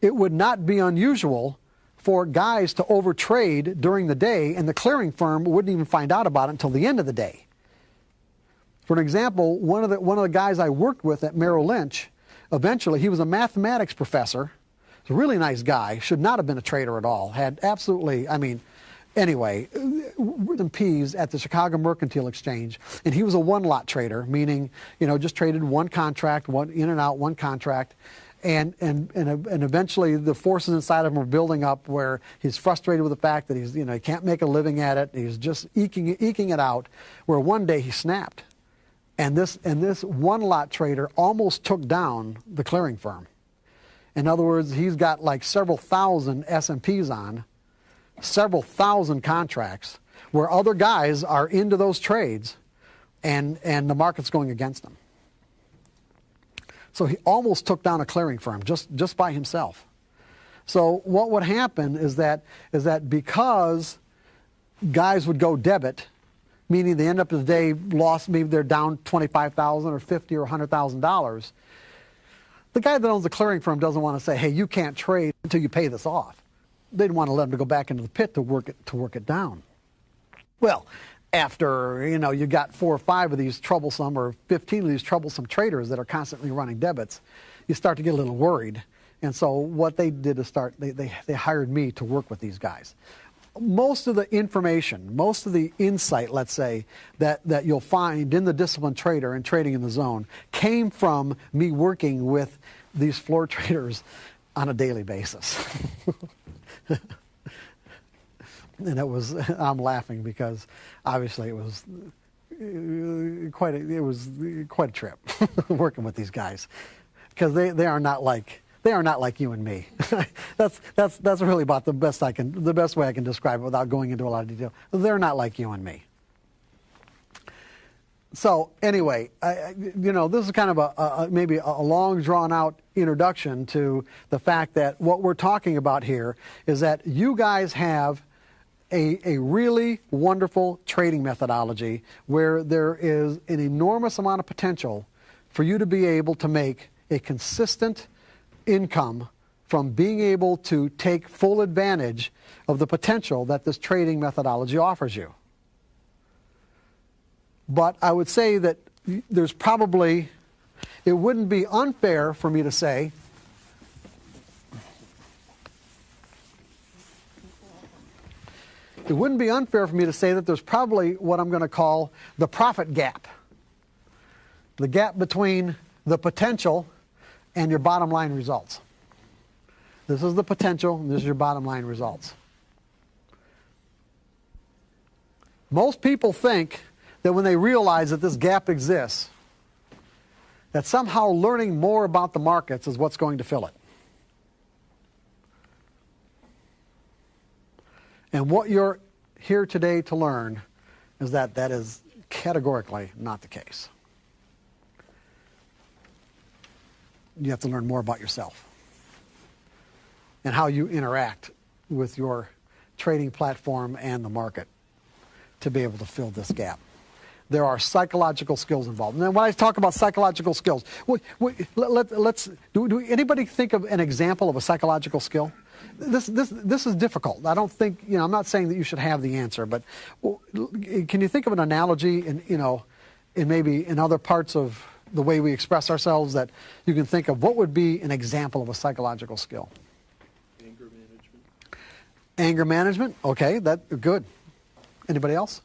it would not be unusual for guys to overtrade during the day, and the clearing firm wouldn't even find out about it until the end of the day. For an example, one of the guys I worked with at Merrill Lynch, eventually he was a mathematics professor. He's a really nice guy. Should not have been a trader at all. Had absolutely, Anyway, and P's at the Chicago Mercantile Exchange, and he was a one-lot trader, meaning, just traded one contract, one in and out, one contract, and eventually the forces inside of him were building up where he's frustrated with the fact that he can't make a living at it, he's just eking it out, where one day he snapped, and this one-lot trader almost took down the clearing firm. In other words, he's got like several thousand S&Ps on, several thousand contracts where other guys are into those trades, and the market's going against them. So he almost took down a clearing firm just by himself. So what would happen is that because guys would go debit, meaning they end up the day lost, maybe they're down $25,000 or $50,000 or $100,000. The guy that owns the clearing firm doesn't want to say, hey, you can't trade until you pay this off. They'd want to let them to go back into the pit to work it down. Well, after, you got 4 or 5 of these troublesome or 15 of these troublesome traders that are constantly running debits, you start to get a little worried. And so what they did is they hired me to work with these guys. Most of the information, most of the insight, let's say, that you'll find in the disciplined trader and trading in the zone came from me working with these floor traders on a daily basis. And I'm laughing because obviously it was quite a trip working with these guys, because they are not like you and me. that's really about the best way I can describe it without going into a lot of detail. They're not like you and me. So anyway, this is kind of maybe a long drawn out introduction to the fact that what we're talking about here is that you guys have a really wonderful trading methodology where there is an enormous amount of potential for you to be able to make a consistent income from being able to take full advantage of the potential that this trading methodology offers you. But I would say that it wouldn't be unfair for me to say that there's probably what I'm going to call the profit gap. The gap between the potential and your bottom line results. This is the potential, and this is your bottom line results. Most people think that when they realize that this gap exists, that somehow learning more about the markets is what's going to fill it. And what you're here today to learn is that that is categorically not the case. You have to learn more about yourself and how you interact with your trading platform and the market to be able to fill this gap. There are psychological skills involved. And then when I talk about psychological skills, do anybody think of an example of a psychological skill? This is difficult. I don't think, I'm not saying that you should have the answer, but can you think of an analogy in maybe in other parts of the way we express ourselves that you can think of what would be an example of a psychological skill? Anger management. Anger management? Okay, good. Anybody else?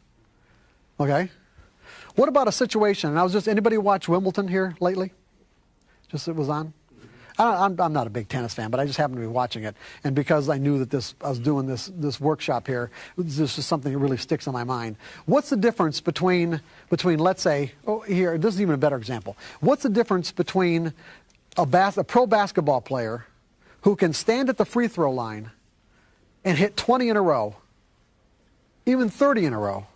Okay. What about a situation, and anybody watch Wimbledon here lately? Just it was on? I'm not a big tennis fan, but I just happened to be watching it. And because I knew that I was doing this workshop here, this is something that really sticks in my mind. What's the difference between let's say, here, this is even a better example. What's the difference between a pro basketball player who can stand at the free throw line and hit 20 in a row, even 30 in a row,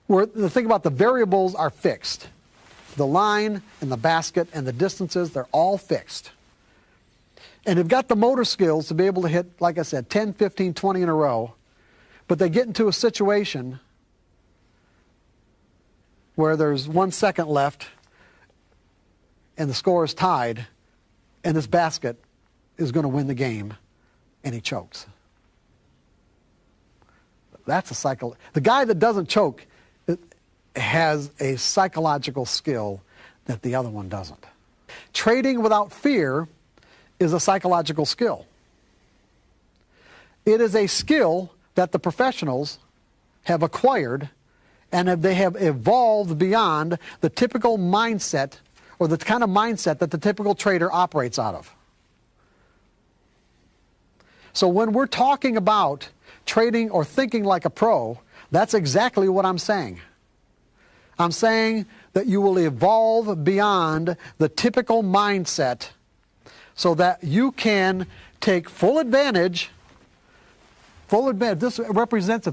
where the thing about the variables are fixed. The line and the basket and the distances, they're all fixed. And they've got the motor skills to be able to hit, like I said, 10, 15, 20 in a row. But they get into a situation where there's 1 second left and the score is tied and this basket is going to win the game, and he chokes. That's a cycle. The guy that doesn't choke has a psychological skill that the other one doesn't. Trading without fear is a psychological skill. It is a skill that the professionals have acquired, and they have evolved beyond the typical mindset or the kind of mindset that the typical trader operates out of. So when we're talking about trading or thinking like a pro, that's exactly what I'm saying. I'm saying that you will evolve beyond the typical mindset so that you can take full advantage. If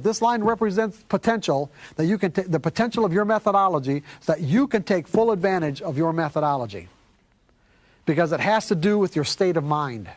this line represents potential, that you can take the potential of your methodology so that you can take full advantage of your methodology. Because it has to do with your state of mind.